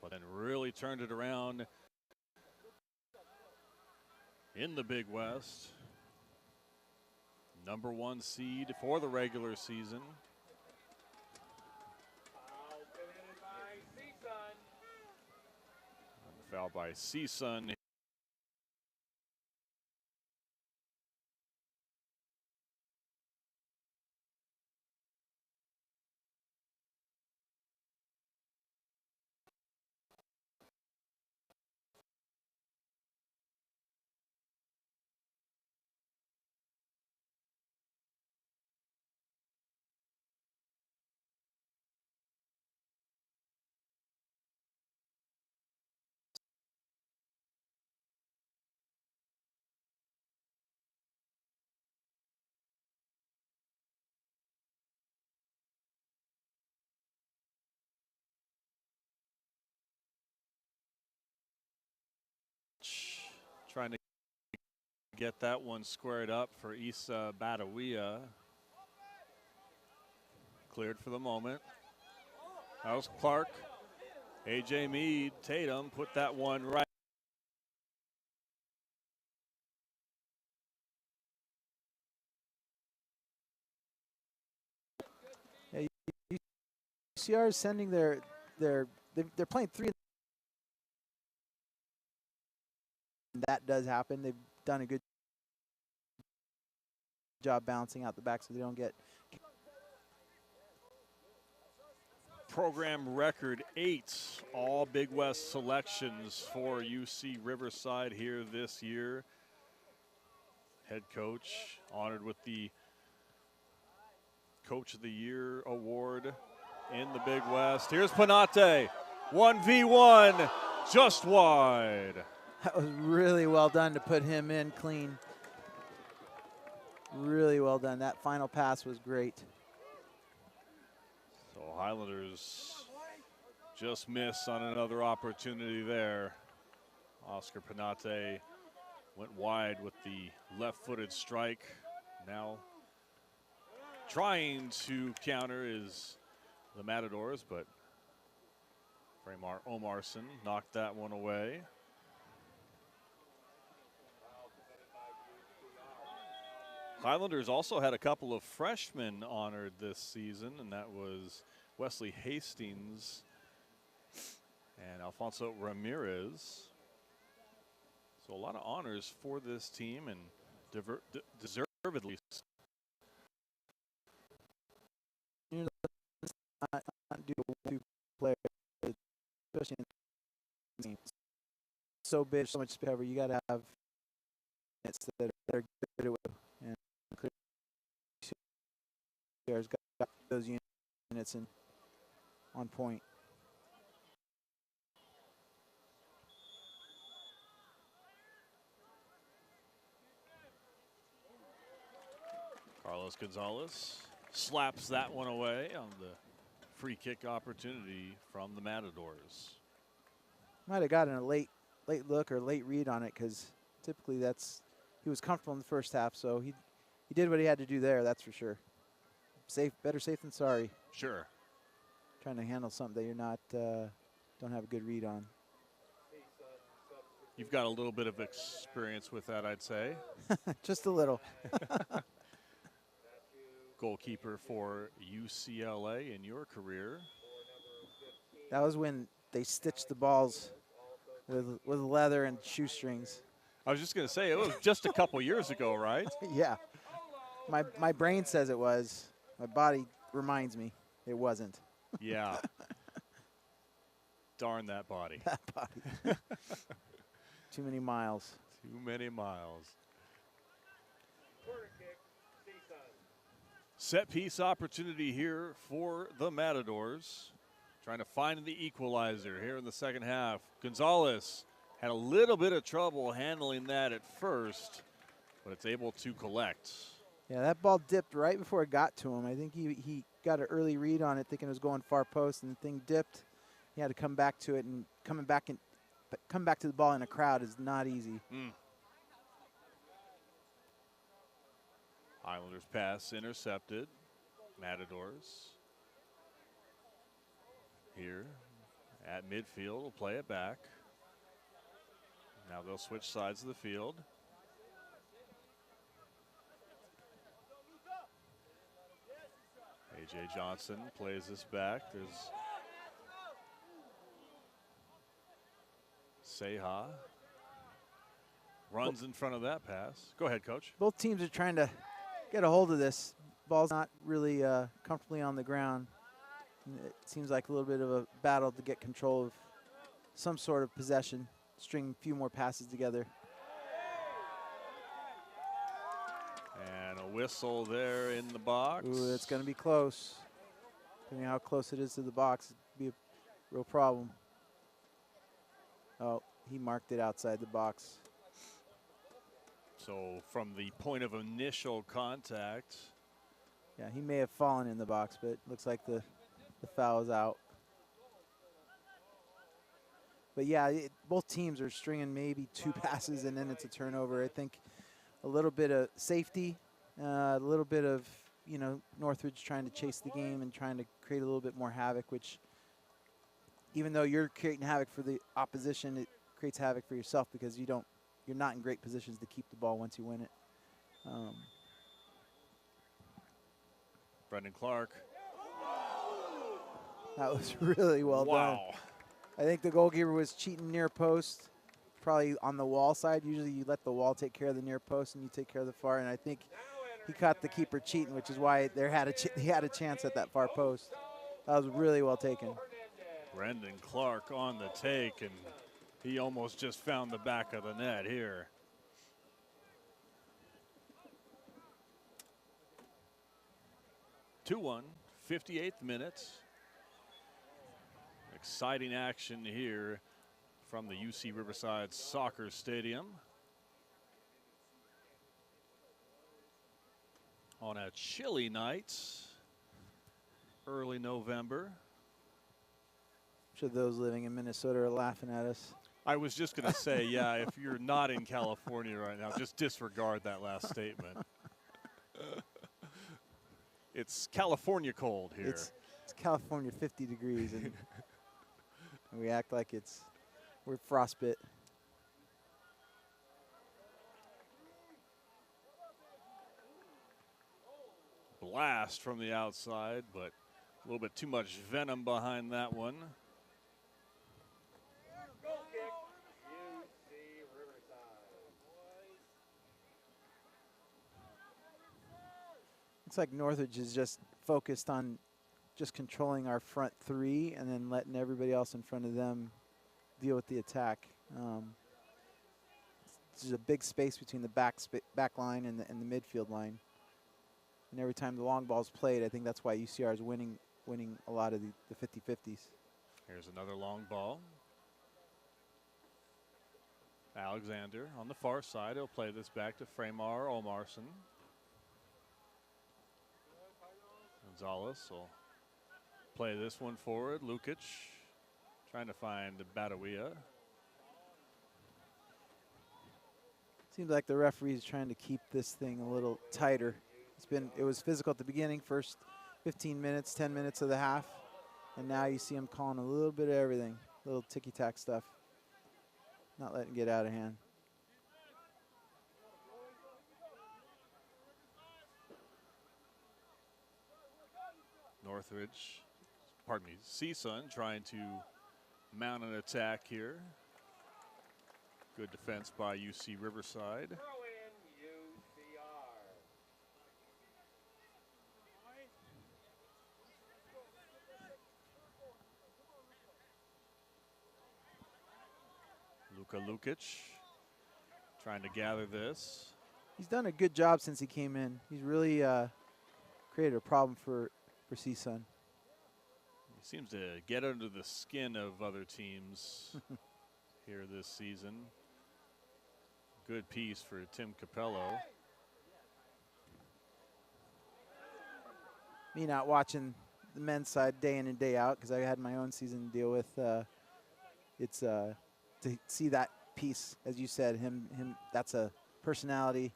But then really turned it around in the Big West. Number 1 seed for the regular season. And the foul by CSUN. Trying to get that one squared up for Issa Badawia. Cleared for the moment. That was Clark. A.J. Meade, Tatum put that one right. yeah, UCR is sending they're playing 3. That does happen. They've done a good job balancing out the back so they don't get. Program record 8 all Big West selections for UC Riverside here this year. Head coach honored with the Coach of the Year award in the Big West. Here's Panate. 1v1, just wide. That was really well done to put him in clean. Really well done. That final pass was great. So Highlanders just miss on another opportunity there. Oscar Penate went wide with the left-footed strike. Now trying to counter is the Matadors, but Fremar Omarson knocked that one away. Highlanders also had a couple of freshmen honored this season, and that was Wesley Hastings and Alfonso Ramirez. So a lot of honors for this team, and deservedly. Not do two players, especially in teams. So big, so much cover. You got to have units that are good at it, and clearly got those units in on point. Carlos Gonzalez slaps that one away on the free kick opportunity from the Matadors. Might have gotten a late look or late read on it, because typically he was comfortable in the first half, so he did what he had to do there. That's for sure. Better safe than sorry. Sure. Trying to handle something that you're not don't have a good read on. You've got a little bit of experience with that, I'd say. Just a little. Goalkeeper for UCLA in your career. That was when they stitched the balls with leather and shoestrings. I was just going to say, it was just a couple years ago, right? Yeah. My brain says it was. My body reminds me it wasn't. Yeah. Darn that body. That body. Too many miles. Too many miles. Set piece opportunity here for the Matadors. Trying to find the equalizer here in the second half. Gonzalez had a little bit of trouble handling that at first, but it's able to collect. Yeah, that ball dipped right before it got to him. I think he got an early read on it, thinking it was going far post, and the thing dipped. He had to come back to it, and come back to the ball in a crowd is not easy. Highlanders pass intercepted. Matadors here at midfield will play it back. Now they'll switch sides of the field. A.J. Johnson plays this back. There's Seha. Runs in front of that pass. Go ahead, Coach. Both teams are trying to get a hold of this. Ball's not really comfortably on the ground. It seems like a little bit of a battle to get control of some sort of possession, string a few more passes together. And a whistle there in the box. Ooh, it's going to be close. Depending on how close it is to the box, it'd be a real problem. Oh, he marked it outside the box. So from the point of initial contact. Yeah, he may have fallen in the box, but it looks like the foul is out. But yeah, both teams are stringing maybe two passes and then it's a turnover. I think a little bit of safety, a little bit of, Northridge trying to chase the game and trying to create a little bit more havoc, which even though you're creating havoc for the opposition, it creates havoc for yourself because you're not in great positions to keep the ball once you win it. Brendan Clark. That was really well done. Wow. I think the goalkeeper was cheating near post, probably on the wall side. Usually you let the wall take care of the near post and you take care of the far. And I think he caught the keeper cheating, which is why he had a chance at that far post. That was really well taken. Brendan Clark on the take, and he almost just found the back of the net here. Two-1, 58th minute. Exciting action here from the UC Riverside Soccer Stadium on a chilly night, early November. I'm sure those living in Minnesota are laughing at us. I was just going to say, yeah, if you're not in California right now, just disregard that last statement. It's California cold here. It's California 50 degrees, and we act like we're frostbit. Blast from the outside, but a little bit too much venom behind that one. Goal kick, UC Riverside. Looks like Northridge is just focused on just controlling our front three and then letting everybody else in front of them deal with the attack. There's a big space between the back line and the midfield line. And every time the long ball's played, I think that's why UCR is winning a lot of the 50-50s. Here's another long ball. Alexander on the far side. He'll play this back to Fremar Omarsson. Gonzalez will play this one forward. Lukic trying to find Badawia. Seems like the referee's trying to keep this thing a little tighter. It was physical at the beginning, first 15 minutes, 10 minutes of the half, and now you see him calling a little bit of everything, little ticky-tack stuff, not letting it get out of hand. Northridge, pardon me, CSUN trying to mount an attack here. Good defense by UC Riverside. Throw in UCR. Luka Lukic trying to gather this. He's done a good job since he came in. He's really created a problem for CSUN. He seems to get under the skin of other teams here this season. Good piece for Tim Capello. Me not watching the men's side day in and day out because I had my own season to deal with. It's to see that piece, as you said, him. That's a personality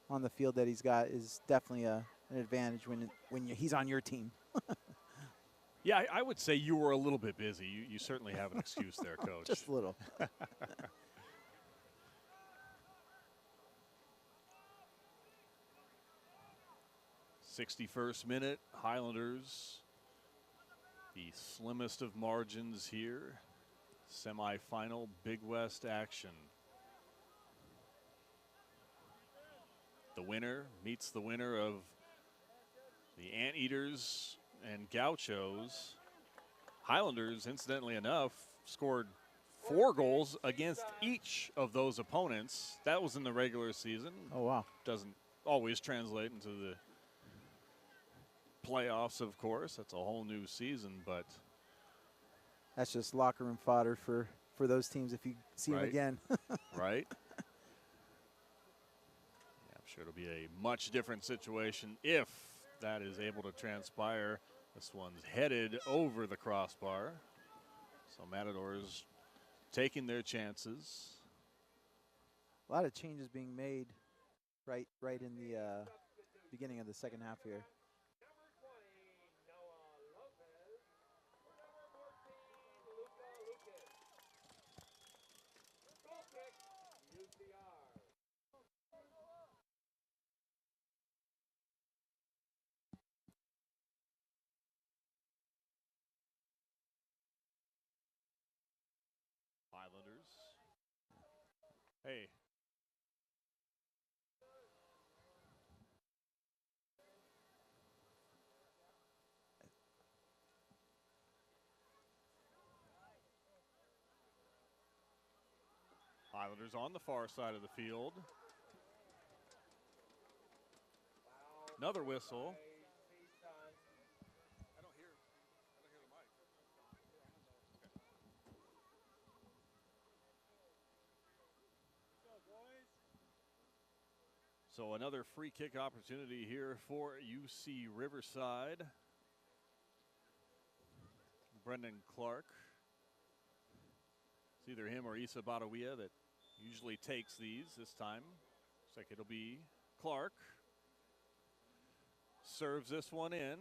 on the field that he's got is definitely an advantage when he's on your team. Yeah, I would say you were a little bit busy. You certainly have an excuse there, Coach. Just a little. 61st minute, Highlanders, the slimmest of margins here. Semi-final Big West action. The winner meets the winner of the Anteaters and Gauchos. Highlanders, incidentally enough, scored 4 goals against each of those opponents. That was in the regular season. Oh, wow. Doesn't always translate into the playoffs, of course. That's a whole new season, but that's just locker room fodder for those teams if you see them again. Right. Yeah, I'm sure it'll be a much different situation if that is able to transpire. This one's headed over the crossbar. So Matadors taking their chances. A lot of changes being made right in the beginning of the second half here. Highlanders. Hey. Highlanders on the far side of the field. Another whistle. So another free kick opportunity here for UC Riverside. Brendan Clark. It's either him or Issa Badawia that usually takes these. This time, looks like it'll be Clark. Serves this one in.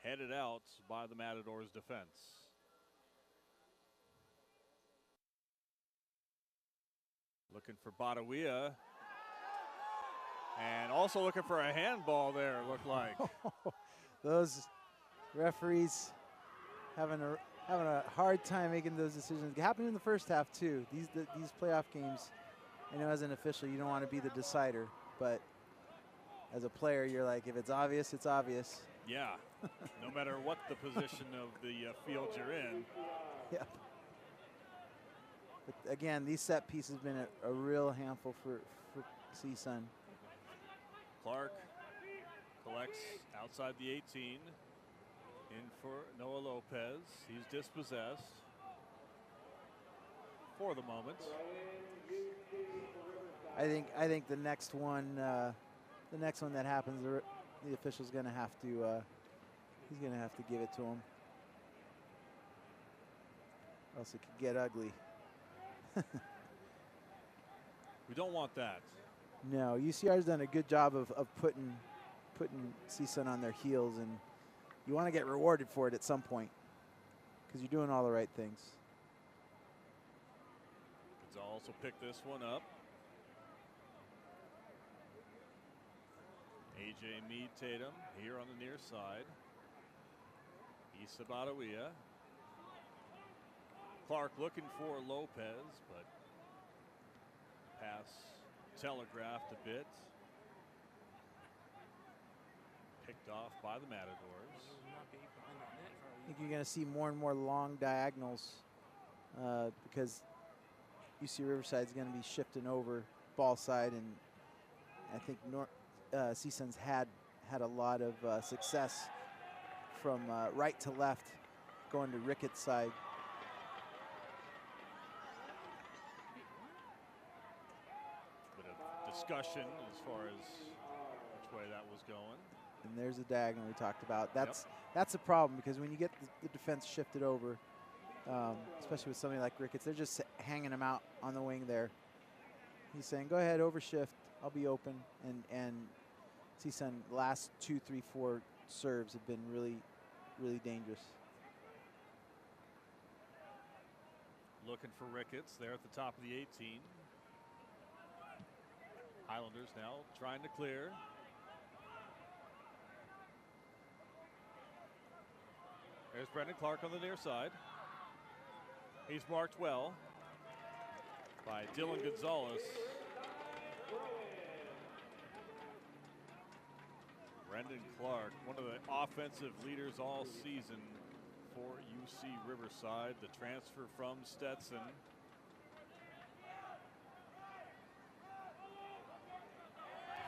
Headed out by the Matadors defense. Looking for Badawia. And also looking for a handball there, it looked like. Those referees having a hard time making those decisions. It happened in the first half too. These playoff games, I know as an official you don't want to be the decider, but as a player you're like, if it's obvious, it's obvious. Yeah, no matter what the position of the field you're in. Yeah. But again, these set pieces have been a real handful for CSUN. Clark collects outside the 18. In for Noah Lopez. He's dispossessed for the moment. I think the next one that happens, the official's going to have to he's going to have to give it to him, else it could get ugly. We don't want that. No, UCR's done a good job of putting CSUN on their heels, and you want to get rewarded for it at some point because you're doing all the right things. Gonzalez will pick this one up. AJ Mead Tatum here on the near side. Issa Badawia. Clark looking for Lopez, but pass telegraphed a bit. Picked off by the Matadors. I think you're going to see more and more long diagonals because UC Riverside is going to be shifting over ball side, and I think CSUN's had a lot of success from right to left going to Ricketts' side. Bit of discussion as far as which way that was going. And there's a diagonal we talked about. That's a problem because when you get the defense shifted over, especially with somebody like Ricketts, they're just hanging him out on the wing there. He's saying, go ahead, overshift, I'll be open. And CSUN last 2, 3, 4 serves have been really, really dangerous. Looking for Ricketts there at the top of the 18. Highlanders now trying to clear. There's Brendan Clark on the near side. He's marked well by Dylan Gonzalez. Brendan Clark, one of the offensive leaders all season for UC Riverside, the transfer from Stetson.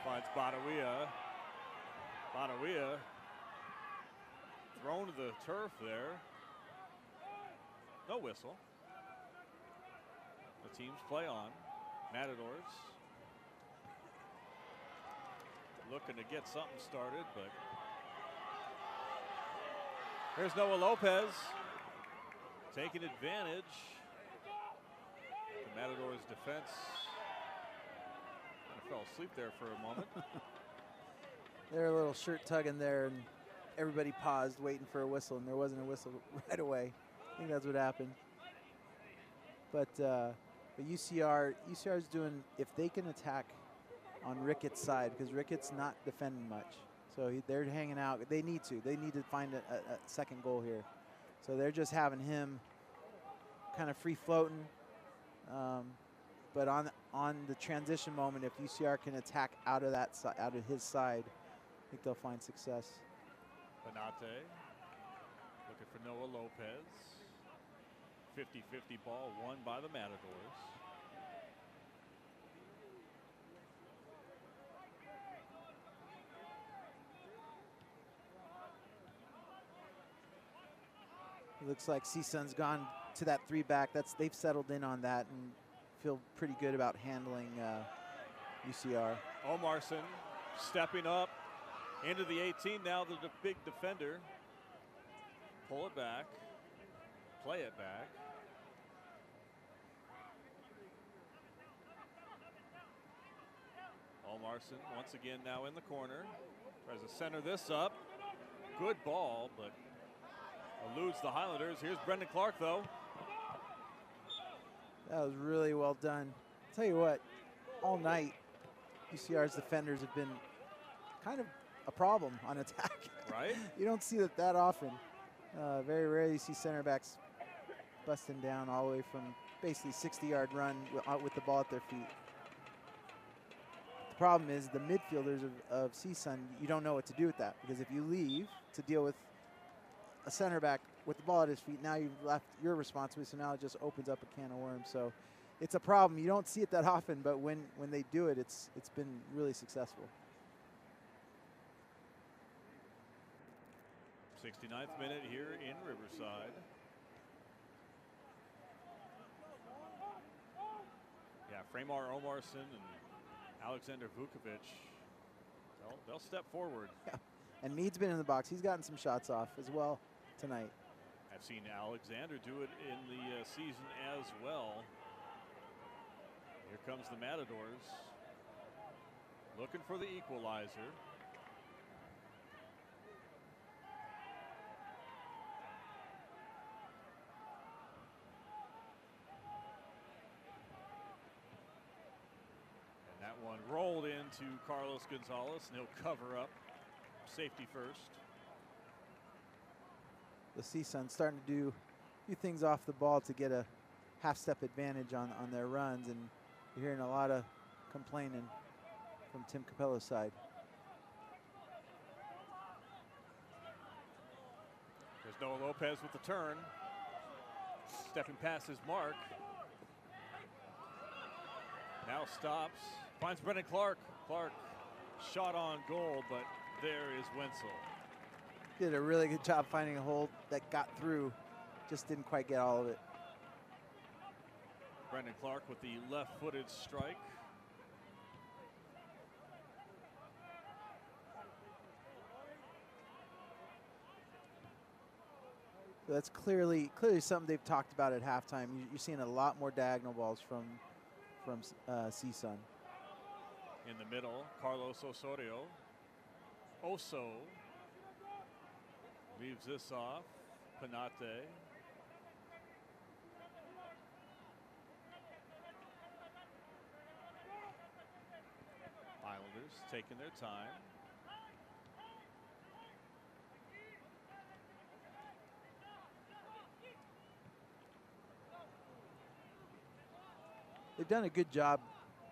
Finds Badawia. Badawia thrown to the turf there. No whistle. The teams play on. Matadors looking to get something started, but here's Noah Lopez taking advantage. The Matadors defense kind of fell asleep there for a moment. They're a little shirt tugging there, and everybody paused waiting for a whistle, and there wasn't a whistle right away. I think that's what happened. But UCR's doing, if they can attack on Ricketts' side, because Ricketts not defending much. So they're hanging out. They need to find a second goal here. So they're just having him kind of free floating. But on the transition moment, if UCR can attack out of his side, I think they'll find success. Benate looking for Noah Lopez. 50-50 ball won by the Matadors. It looks like CSUN's gone to that 3-back. They've settled in on that and feel pretty good about handling UCR. Omarson stepping up into the 18. Now the big defender. Pull it back. Play it back. Omarson once again now in the corner. Tries to center this up. Good ball, but eludes the Highlanders. Here's Brendan Clark, though. That was really well done. Tell you what, all night, UCR's defenders have been kind of a problem on attack. Right? You don't see that often. Very rarely you see center backs busting down all the way from basically 60-yard run with the ball at their feet. The problem is the midfielders of CSUN, you don't know what to do with that, because if you leave to deal with a center back with the ball at his feet, now you've left your responsibility, so now it just opens up a can of worms. So it's a problem. You don't see it that often, but when they do it, it's been really successful. 69th minute here in Riverside. Yeah, Fremar Omarson and Alexander Vukovic, they'll step forward. Yeah. And Mead's been in the box. He's gotten some shots off as well tonight. I've seen Alexander do it in the season as well. Here comes the Matadors, looking for the equalizer. And that one rolled into Carlos Gonzalez, and he'll cover up. Safety first. The CSUN starting to do a few things off the ball to get a half-step advantage on their runs, and you're hearing a lot of complaining from Tim Capello's side. There's Noah Lopez with the turn. Stepping past his mark. Now stops. Finds Brendan Clark. Clark shot on goal, but there is Wenzel. Did a really good job finding a hole that got through. Just didn't quite get all of it. Brendan Clark with the left-footed strike. So that's clearly something they've talked about at halftime. You're seeing a lot more diagonal balls from CSUN. In the middle, Carlos Osorio. Oso leaves this off. Penate. Highlanders taking their time. They've done a good job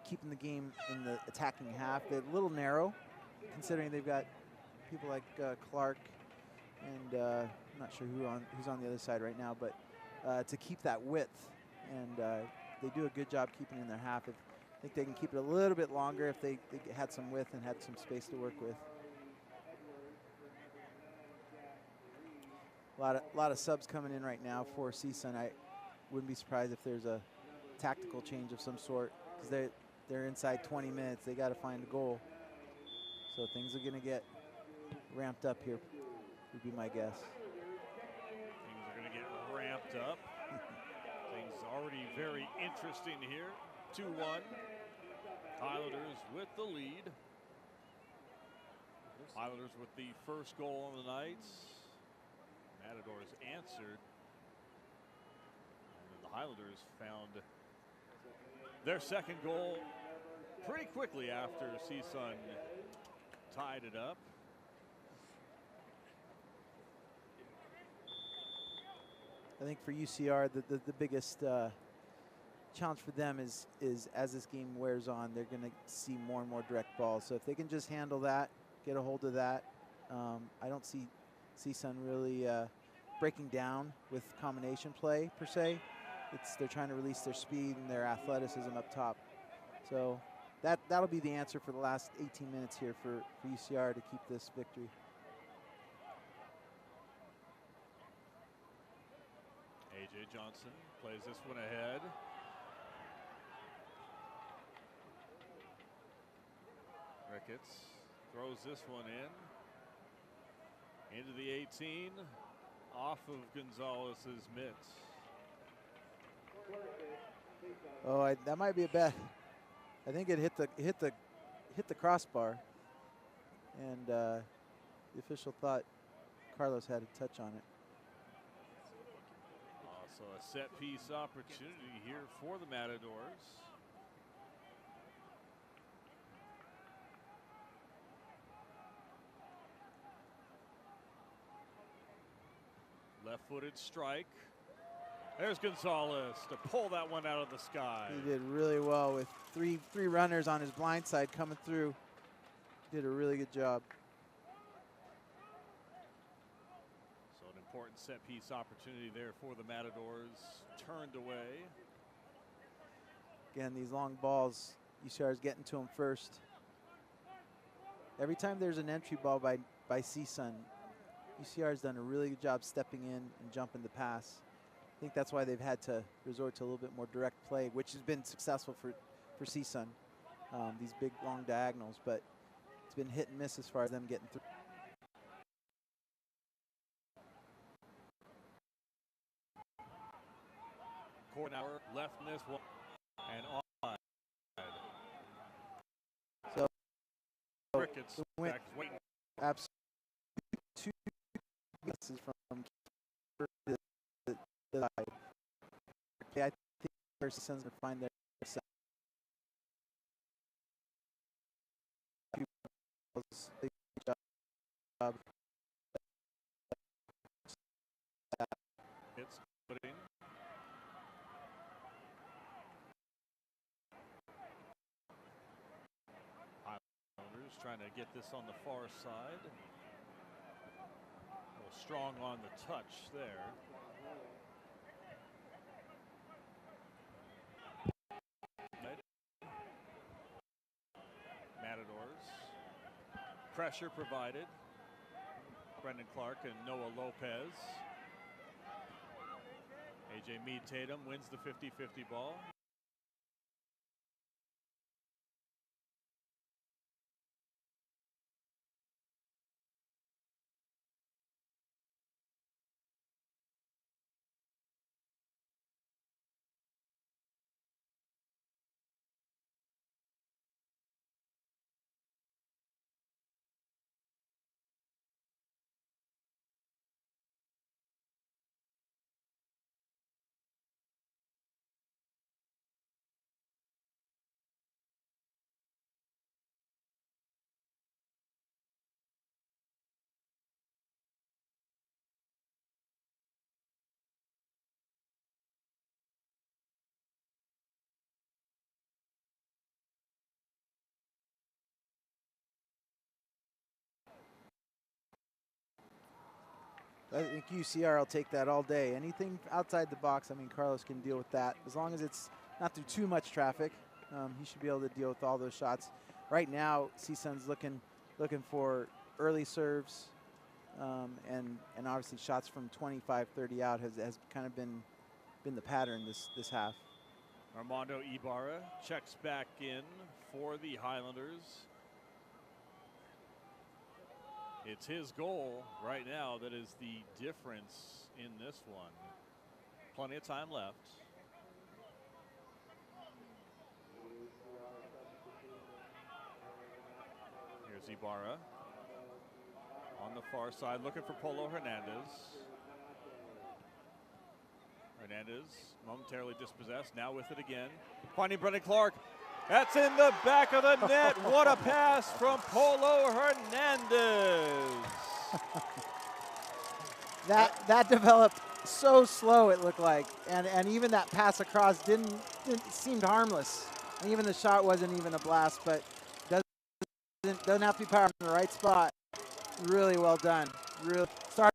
keeping the game in the attacking half. They're a little narrow, considering they've got people like Clark and I'm not sure who's on the other side right now, but to keep that width, and they do a good job keeping in their half. I think they can keep it a little bit longer if they had some width and had some space to work with. A lot of subs coming in right now for CSUN. I wouldn't be surprised if there's a tactical change of some sort, because they're inside 20 minutes. They got to find a goal, so things are going to get ramped up here, would be my guess. Things are going to get ramped up. Things already very interesting here. 2-1. Highlanders with the lead. Highlanders with the first goal on the night. Matadors answered. And the Highlanders found their second goal pretty quickly after CSUN tied it up. I think for UCR, the biggest challenge for them is as this game wears on, they're going to see more and more direct balls. So if they can just handle that, get a hold of that, I don't see CSUN really breaking down with combination play per se. They're trying to release their speed and their athleticism up top. So that'll be the answer for the last 18 minutes here for UCR to keep this victory. A.J. Johnson plays this one ahead. Ricketts throws this one into the 18, off of Gonzalez's mitts. Oh, that might be a bet. I think it hit the crossbar, and the official thought Carlos had a touch on it. So a set piece opportunity here for the Matadors. Left-footed strike. There's Gonzalez to pull that one out of the sky. He did really well with three runners on his blind side coming through. Did a really good job. So an important set piece opportunity there for the Matadors. Turned away. Again, these long balls, UCR is getting to them first. Every time there's an entry ball by CSUN, UCR has done a really good job stepping in and jumping the pass. I think that's why they've had to resort to a little bit more direct play, which has been successful for CSUN, these big, long diagonals. But it's been hit and miss as far as them getting through. Corner left miss one and on. So Ricketts back waiting. Absolutely, two misses from the side. I think CSUN's going to find their set. Job. It's putting. Highlanders trying to get this on the far side. A little strong on the touch there. Matadors. Pressure provided. Brendan Clark and Noah Lopez. AJ Meade Tatum wins the 50-50 ball. I think UCR will take that all day. Anything outside the box, I mean, Carlos can deal with that. As long as it's not through too much traffic, he should be able to deal with all those shots. Right now, CSUN's looking for early serves, and obviously shots from 25, 30 out has kind of been the pattern this half. Armando Ibarra checks back in for the Highlanders. It's his goal right now that is the difference in this one. Plenty of time left. Here's Ibarra on the far side looking for Polo Hernandez. Hernandez momentarily dispossessed, now with it again. Finding Brendan Clark. That's in the back of the net. What a pass from Polo Hernandez. that developed so slow, it looked like, and even that pass across didn't seemed harmless. And even the shot wasn't even a blast, but doesn't have to be powered in the right spot. Really well done. Really started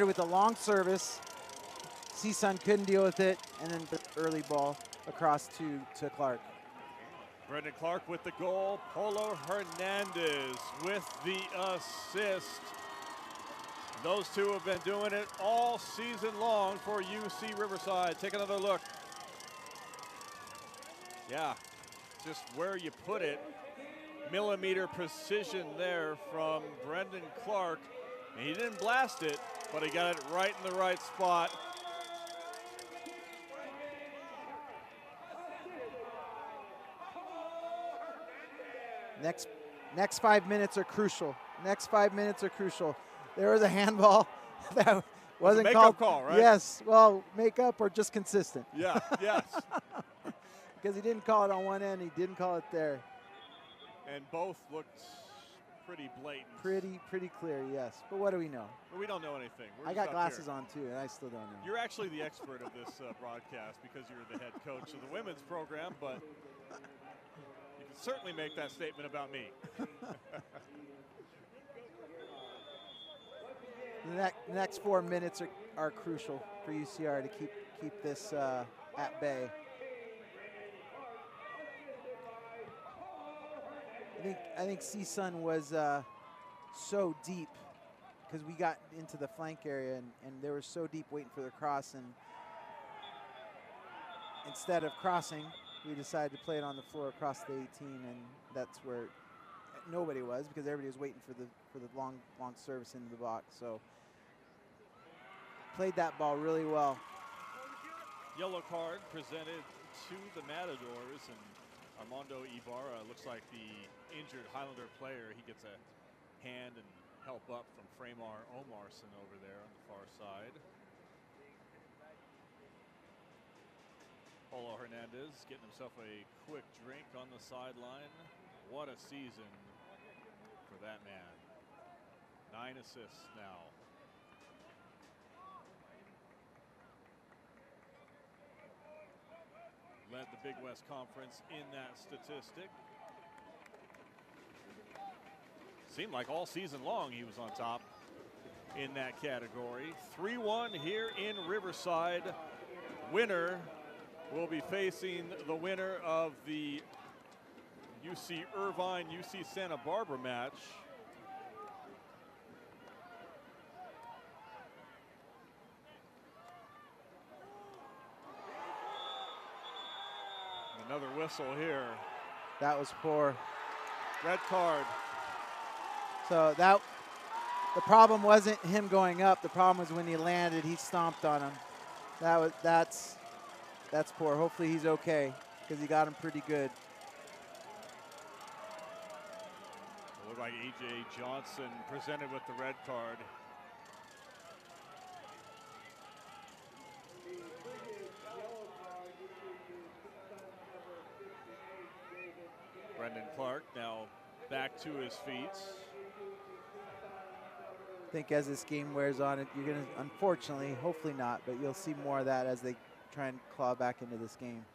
with a long service. CSUN couldn't deal with it, and then the early ball across to Clark. Brendan Clark with the goal. Polo Hernandez with the assist. Those two have been doing it all season long for UC Riverside. Take another look. Yeah, just where you put it. millimeter precision there from Brendan Clark. And he didn't blast it, but he got it right in the right spot. Next 5 minutes are crucial. Next 5 minutes are crucial. There was a handball that wasn't called. Call, right? Yes. Well, make up or just consistent. Yeah. Yes. Because he didn't call it on one end, he didn't call it there. And both looked pretty blatant. Pretty clear, yes. But what do we know? But we don't know anything. I got glasses on too, and I still don't know. You're actually the expert of this broadcast because you're the head coach of the women's program, but you can certainly make that statement about me. The next 4 minutes are crucial for UCR to keep this at bay. I think CSUN was so deep because we got into the flank area and they were so deep waiting for the cross, and instead of crossing, we decided to play it on the floor across the 18, and that's where nobody was because everybody was waiting for the long service into the box. So played that ball really well. Yellow card presented to the Matadors, and Armando Ibarra looks like the injured Highlander player. He gets a hand and help up from Fremar Omarson over there on the far side. Paulo Hernandez getting himself a quick drink on the sideline. What a season for that man. 9 assists now. Led the Big West Conference in that statistic. Seemed like all season long he was on top in that category. 3-1 here in Riverside. Winner will be facing the winner of the UC Irvine, UC Santa Barbara match. Another whistle here. That was poor. Red card. So the problem wasn't him going up. The problem was when he landed, he stomped on him. That's poor. Hopefully he's okay because he got him pretty good. It looked like A.J. Johnson presented with the red card. Brendan Clark now back to his feet. I think as this game wears on, you're going to, unfortunately, hopefully not, but you'll see more of that as they try and claw back into this game.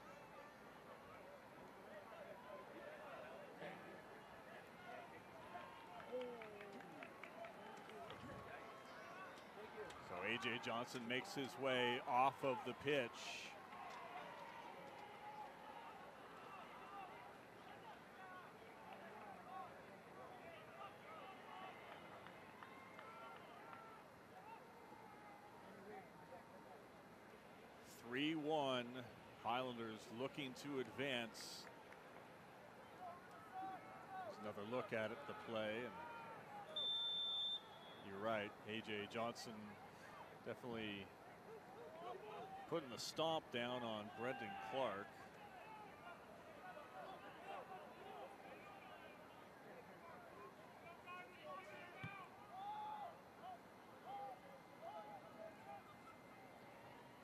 So A.J. Johnson makes his way off of the pitch. Highlanders looking to advance. There's another look at it, the play. And you're right, A.J. Johnson definitely putting the stomp down on Brendan Clark.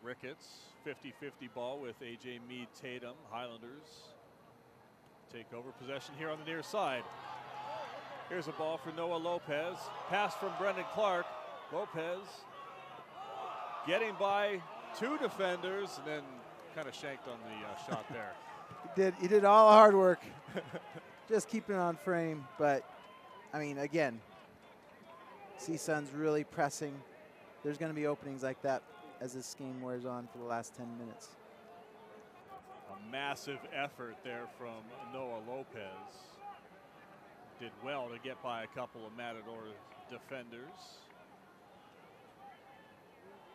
Ricketts, 50-50 ball with A.J. Mead Tatum. Highlanders take over possession here on the near side. Here's a ball for Noah Lopez. Pass from Brendan Clark. Lopez getting by 2 defenders and then kind of shanked on the shot there. He did all the hard work. Just keeping it on frame. But, I mean, again, CSUN's really pressing. There's going to be openings like that as this game wears on for the last 10 minutes. A massive effort there from Noah Lopez. Did well to get by a couple of Matador defenders.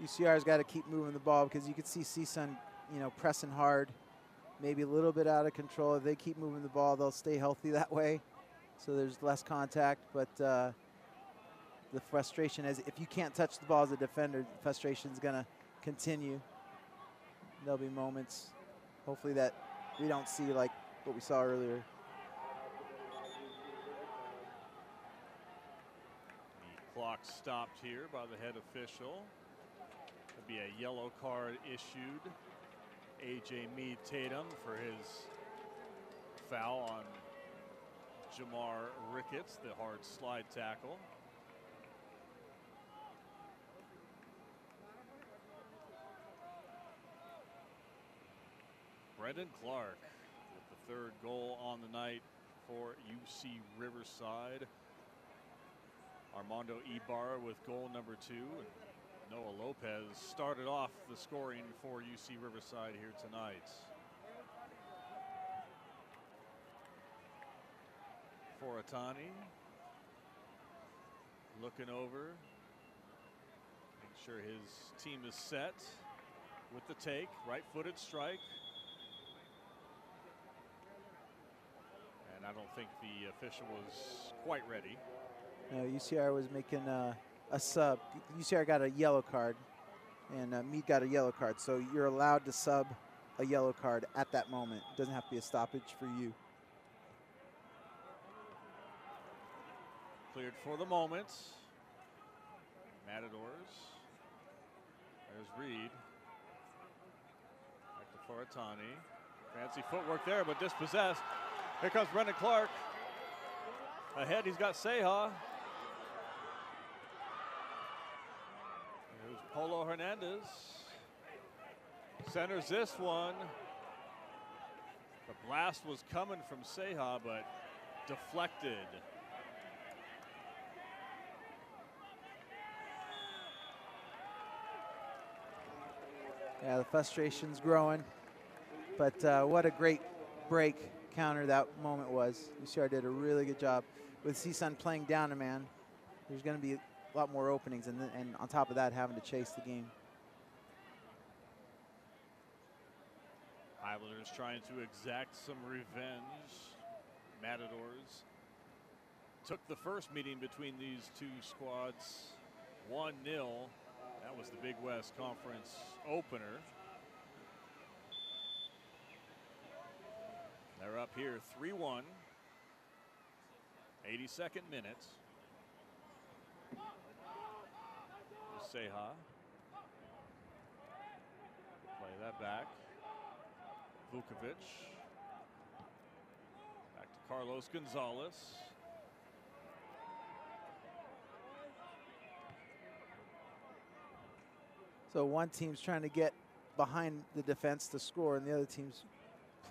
UCR's got to keep moving the ball because you can see CSUN, pressing hard, maybe a little bit out of control. If they keep moving the ball, they'll stay healthy that way. so there's less contact, but the frustration is if you can't touch the ball as a defender, the frustration is going to continue. There'll be moments, hopefully, that we don't see like what we saw earlier. The clock stopped here by the head official. There'll be a yellow card issued. A.J. Meade Tatum for his foul on Jamar Ricketts, the hard slide tackle. Brendan Clark with the third goal on the night for UC Riverside. Armando Ibarra with goal number 2. And Noah Lopez started off the scoring for UC Riverside here tonight. Foratani looking over, making sure his team is set with the take, right-footed strike. And I don't think the official was quite ready. No, UCR was making a sub. UCR got a yellow card, and Meade got a yellow card. So you're allowed to sub a yellow card at that moment. It doesn't have to be a stoppage for you. Cleared for the moment. Matadors. There's Reed. Back to Foratani. Fancy footwork there, but dispossessed. Here comes Brendan Clark. Ahead, he's got Seha. Here's Polo Hernandez. Centers this one. The blast was coming from Seha, but deflected. Yeah, the frustration's growing, but what a great break counter that moment was. UCR did a really good job. With CSUN playing down a man, there's going to be a lot more openings, and on top of that, having to chase the game. Highlanders trying to exact some revenge. Matadors took the first meeting between these two squads 1-0. That was the Big West Conference opener. They're up here 3-1. 82nd minute. Seha. Play that back. Vukovic. Back to Carlos Gonzalez. So one team's trying to get behind the defense to score, and the other team's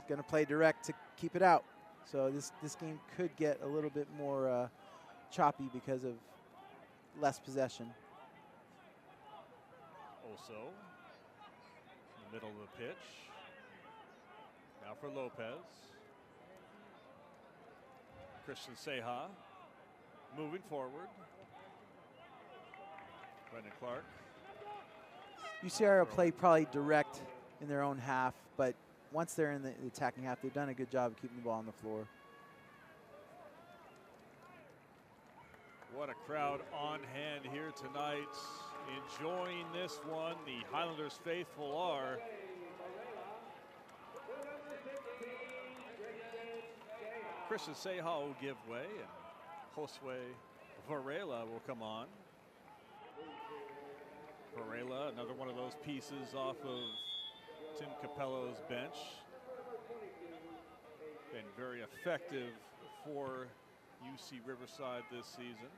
going to play direct to keep it out. So this game could get a little bit more choppy because of less possession. Also, in the middle of the pitch. Now for Lopez. Christian Seha moving forward. Brendan Clark. UCR will play probably direct in their own half, but once they're in the attacking half, they've done a good job of keeping the ball on the floor. What a crowd on hand here tonight, enjoying this one. The Highlanders faithful are. Christian Seha will give way, and Josue Varela will come on. Varela, another one of those pieces off of Tim Capello's bench. Been very effective for UC Riverside this season.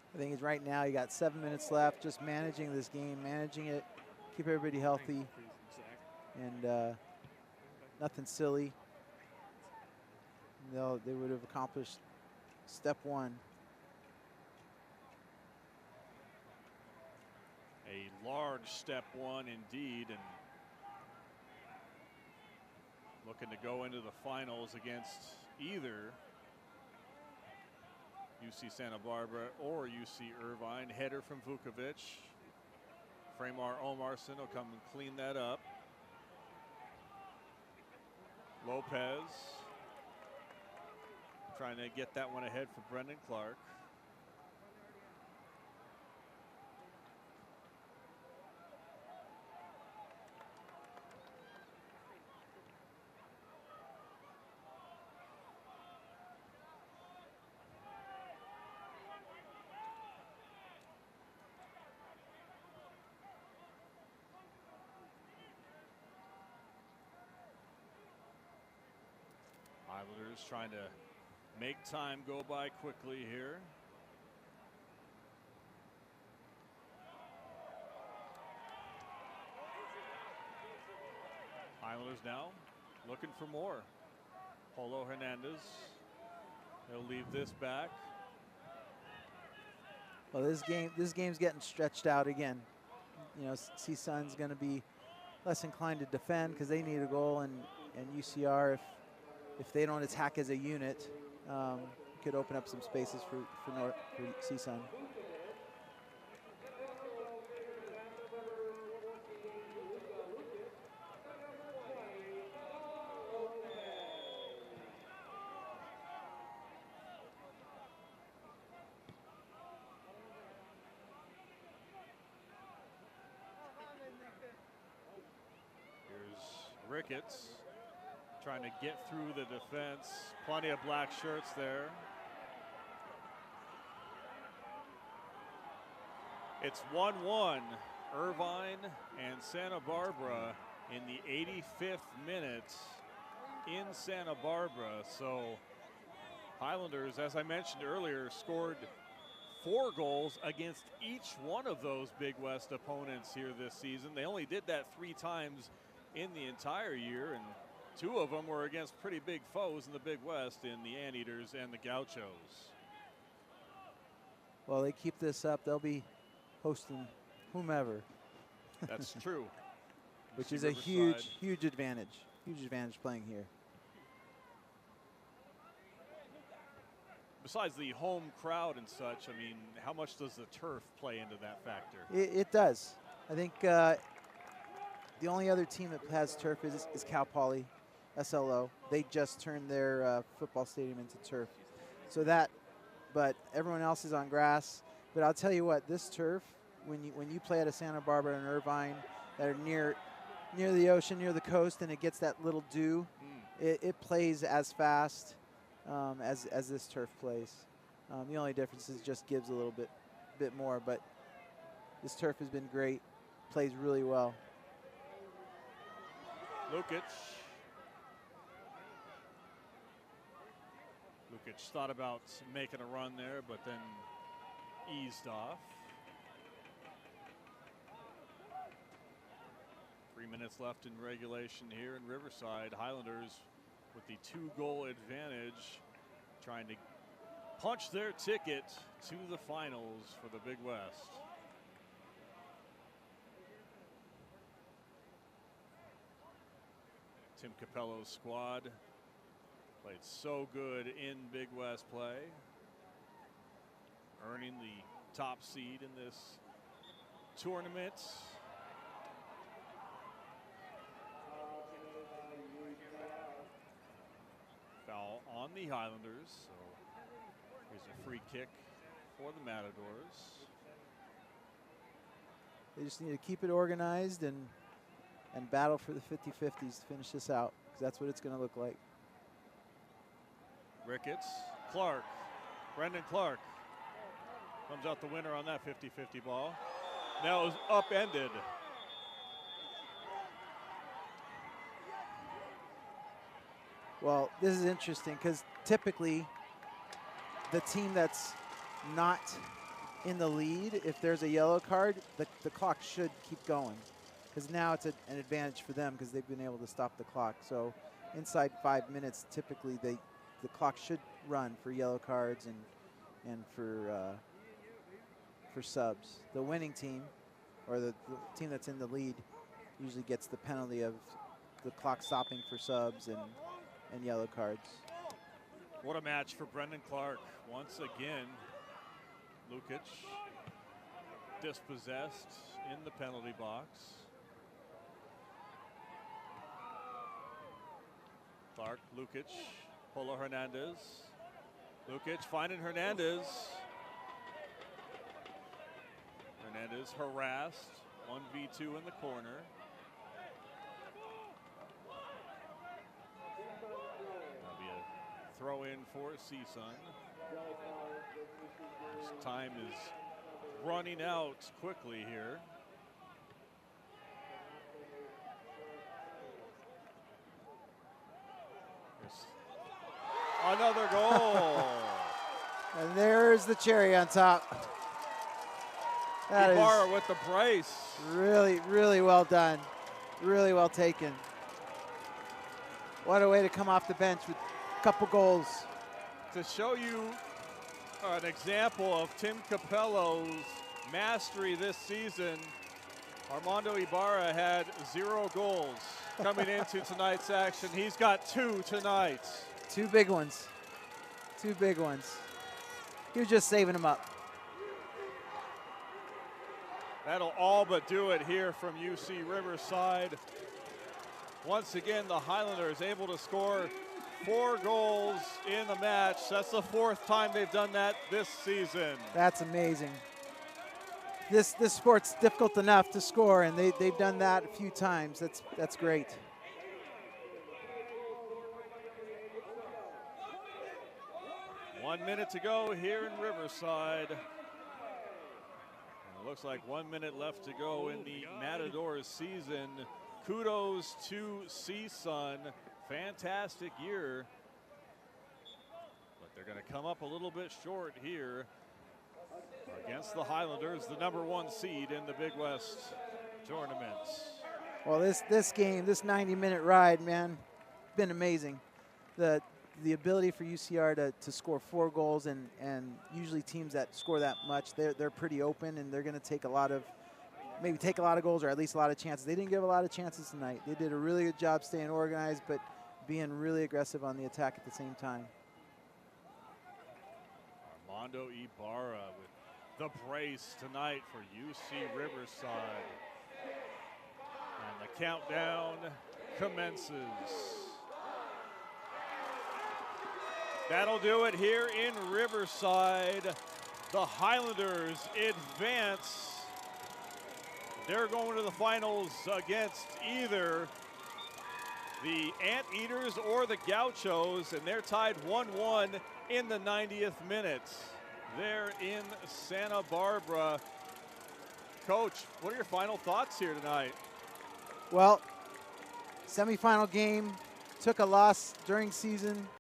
I think it's right now you got 7 minutes left, just managing this game, managing it, keep everybody healthy, and nothing silly. They would have accomplished step one. A large step one indeed, and looking to go into the finals against either UC Santa Barbara or UC Irvine. Header from Vukovic. Fremar Omarson will come and clean that up. Lopez trying to get that one ahead for Brendan Clark. Highlanders trying to make time go by quickly here. Highlanders now looking for more. Polo Hernandez. He'll leave this back. Well, this game's getting stretched out again. You know, CSUN's going to be less inclined to defend because they need a goal, and UCR, if they don't attack as a unit, could open up some spaces for CSUN. Here's Ricketts trying to get through the defense. Plenty of black shirts there. It's 1-1. Irvine and Santa Barbara in the 85th minute in Santa Barbara. So Highlanders, as I mentioned earlier, scored 4 goals against each one of those Big West opponents here this season. They only did that 3 times in the entire year, and 2 of them were against pretty big foes in the Big West in the Anteaters and the Gauchos. Well, they keep this up, they'll be hosting whomever. That's true. Which is a huge advantage. Huge advantage playing here. Besides the home crowd and such, I mean, how much does the turf play into that factor? It does. I think the only other team that has turf is Cal Poly, SLO. They just turned their football stadium into turf. So that, but everyone else is on grass. But I'll tell you what, this turf, when you play at a Santa Barbara and Irvine that are near the ocean, near the coast, and it gets that little dew, it plays as fast as this turf plays. The only difference is just gives a little bit more, but this turf has been great, plays really well. Lukic thought about making a run there, but then eased off. 3 minutes left in regulation here in Riverside. Highlanders with the 2-goal advantage, trying to punch their ticket to the finals for the Big West. Tim Capello's squad played so good in Big West play, earning the top seed in this tournament. Foul on the Highlanders, so here's a free kick for the Matadors. They just need to keep it organized and battle for the 50-50s to finish this out, because that's what it's going to look like. Ricketts, Clark, Brendan Clark comes out the winner on that 50-50 ball. Now it was upended. Well, this is interesting because typically the team that's not in the lead, if there's a yellow card, the clock should keep going, because now it's an advantage for them because they've been able to stop the clock. So inside 5 minutes, typically the clock should run for yellow cards and for subs. The winning team, or the team that's in the lead, usually gets the penalty of the clock stopping for subs and yellow cards. What a match for Brendan Clark. Once again, Lukic dispossessed in the penalty box. Clark, Lukic, Polo Hernandez. Lukic finding Hernandez. Hernandez harassed, 1v2 in the corner. That'll be a throw in for CSUN. This time is running out quickly here. There's another goal. And there's the cherry on top. That Ibarra is with the brace. really, really well done. Really well taken. What a way to come off the bench with a couple goals. To show you an example of Tim Capello's mastery this season, Armando Ibarra had 0 goals coming into tonight's action. He's got 2 tonight. 2 big ones. 2 big ones. He was just saving them up. That'll all but do it here from UC Riverside. Once again, the Highlanders able to score 4 goals in the match. That's the 4th time they've done that this season. That's amazing. This sport's difficult enough to score, and they've done that a few times. That's great. One minute to go here in Riverside. It looks like 1 minute left to go in the Matadors season. Kudos to CSUN. Fantastic year. But they're going to come up a little bit short here against the Highlanders, the #1 seed in the Big West tournaments. Well, this game, this 90-minute ride, man, been amazing. The ability for UCR to score 4 goals, and usually teams that score that much, they're pretty open, and they're going to take a lot of goals, or at least a lot of chances. They didn't give a lot of chances tonight. They did a really good job staying organized, but being really aggressive on the attack at the same time. Armando Ibarra with the brace tonight for UC Riverside. And the countdown commences. That'll do it here in Riverside. The Highlanders advance. They're going to the finals against either the Anteaters or the Gauchos, and they're tied 1-1 in the 90th minute. They're in Santa Barbara. Coach, what are your final thoughts here tonight? Well, semifinal game, took a loss during season,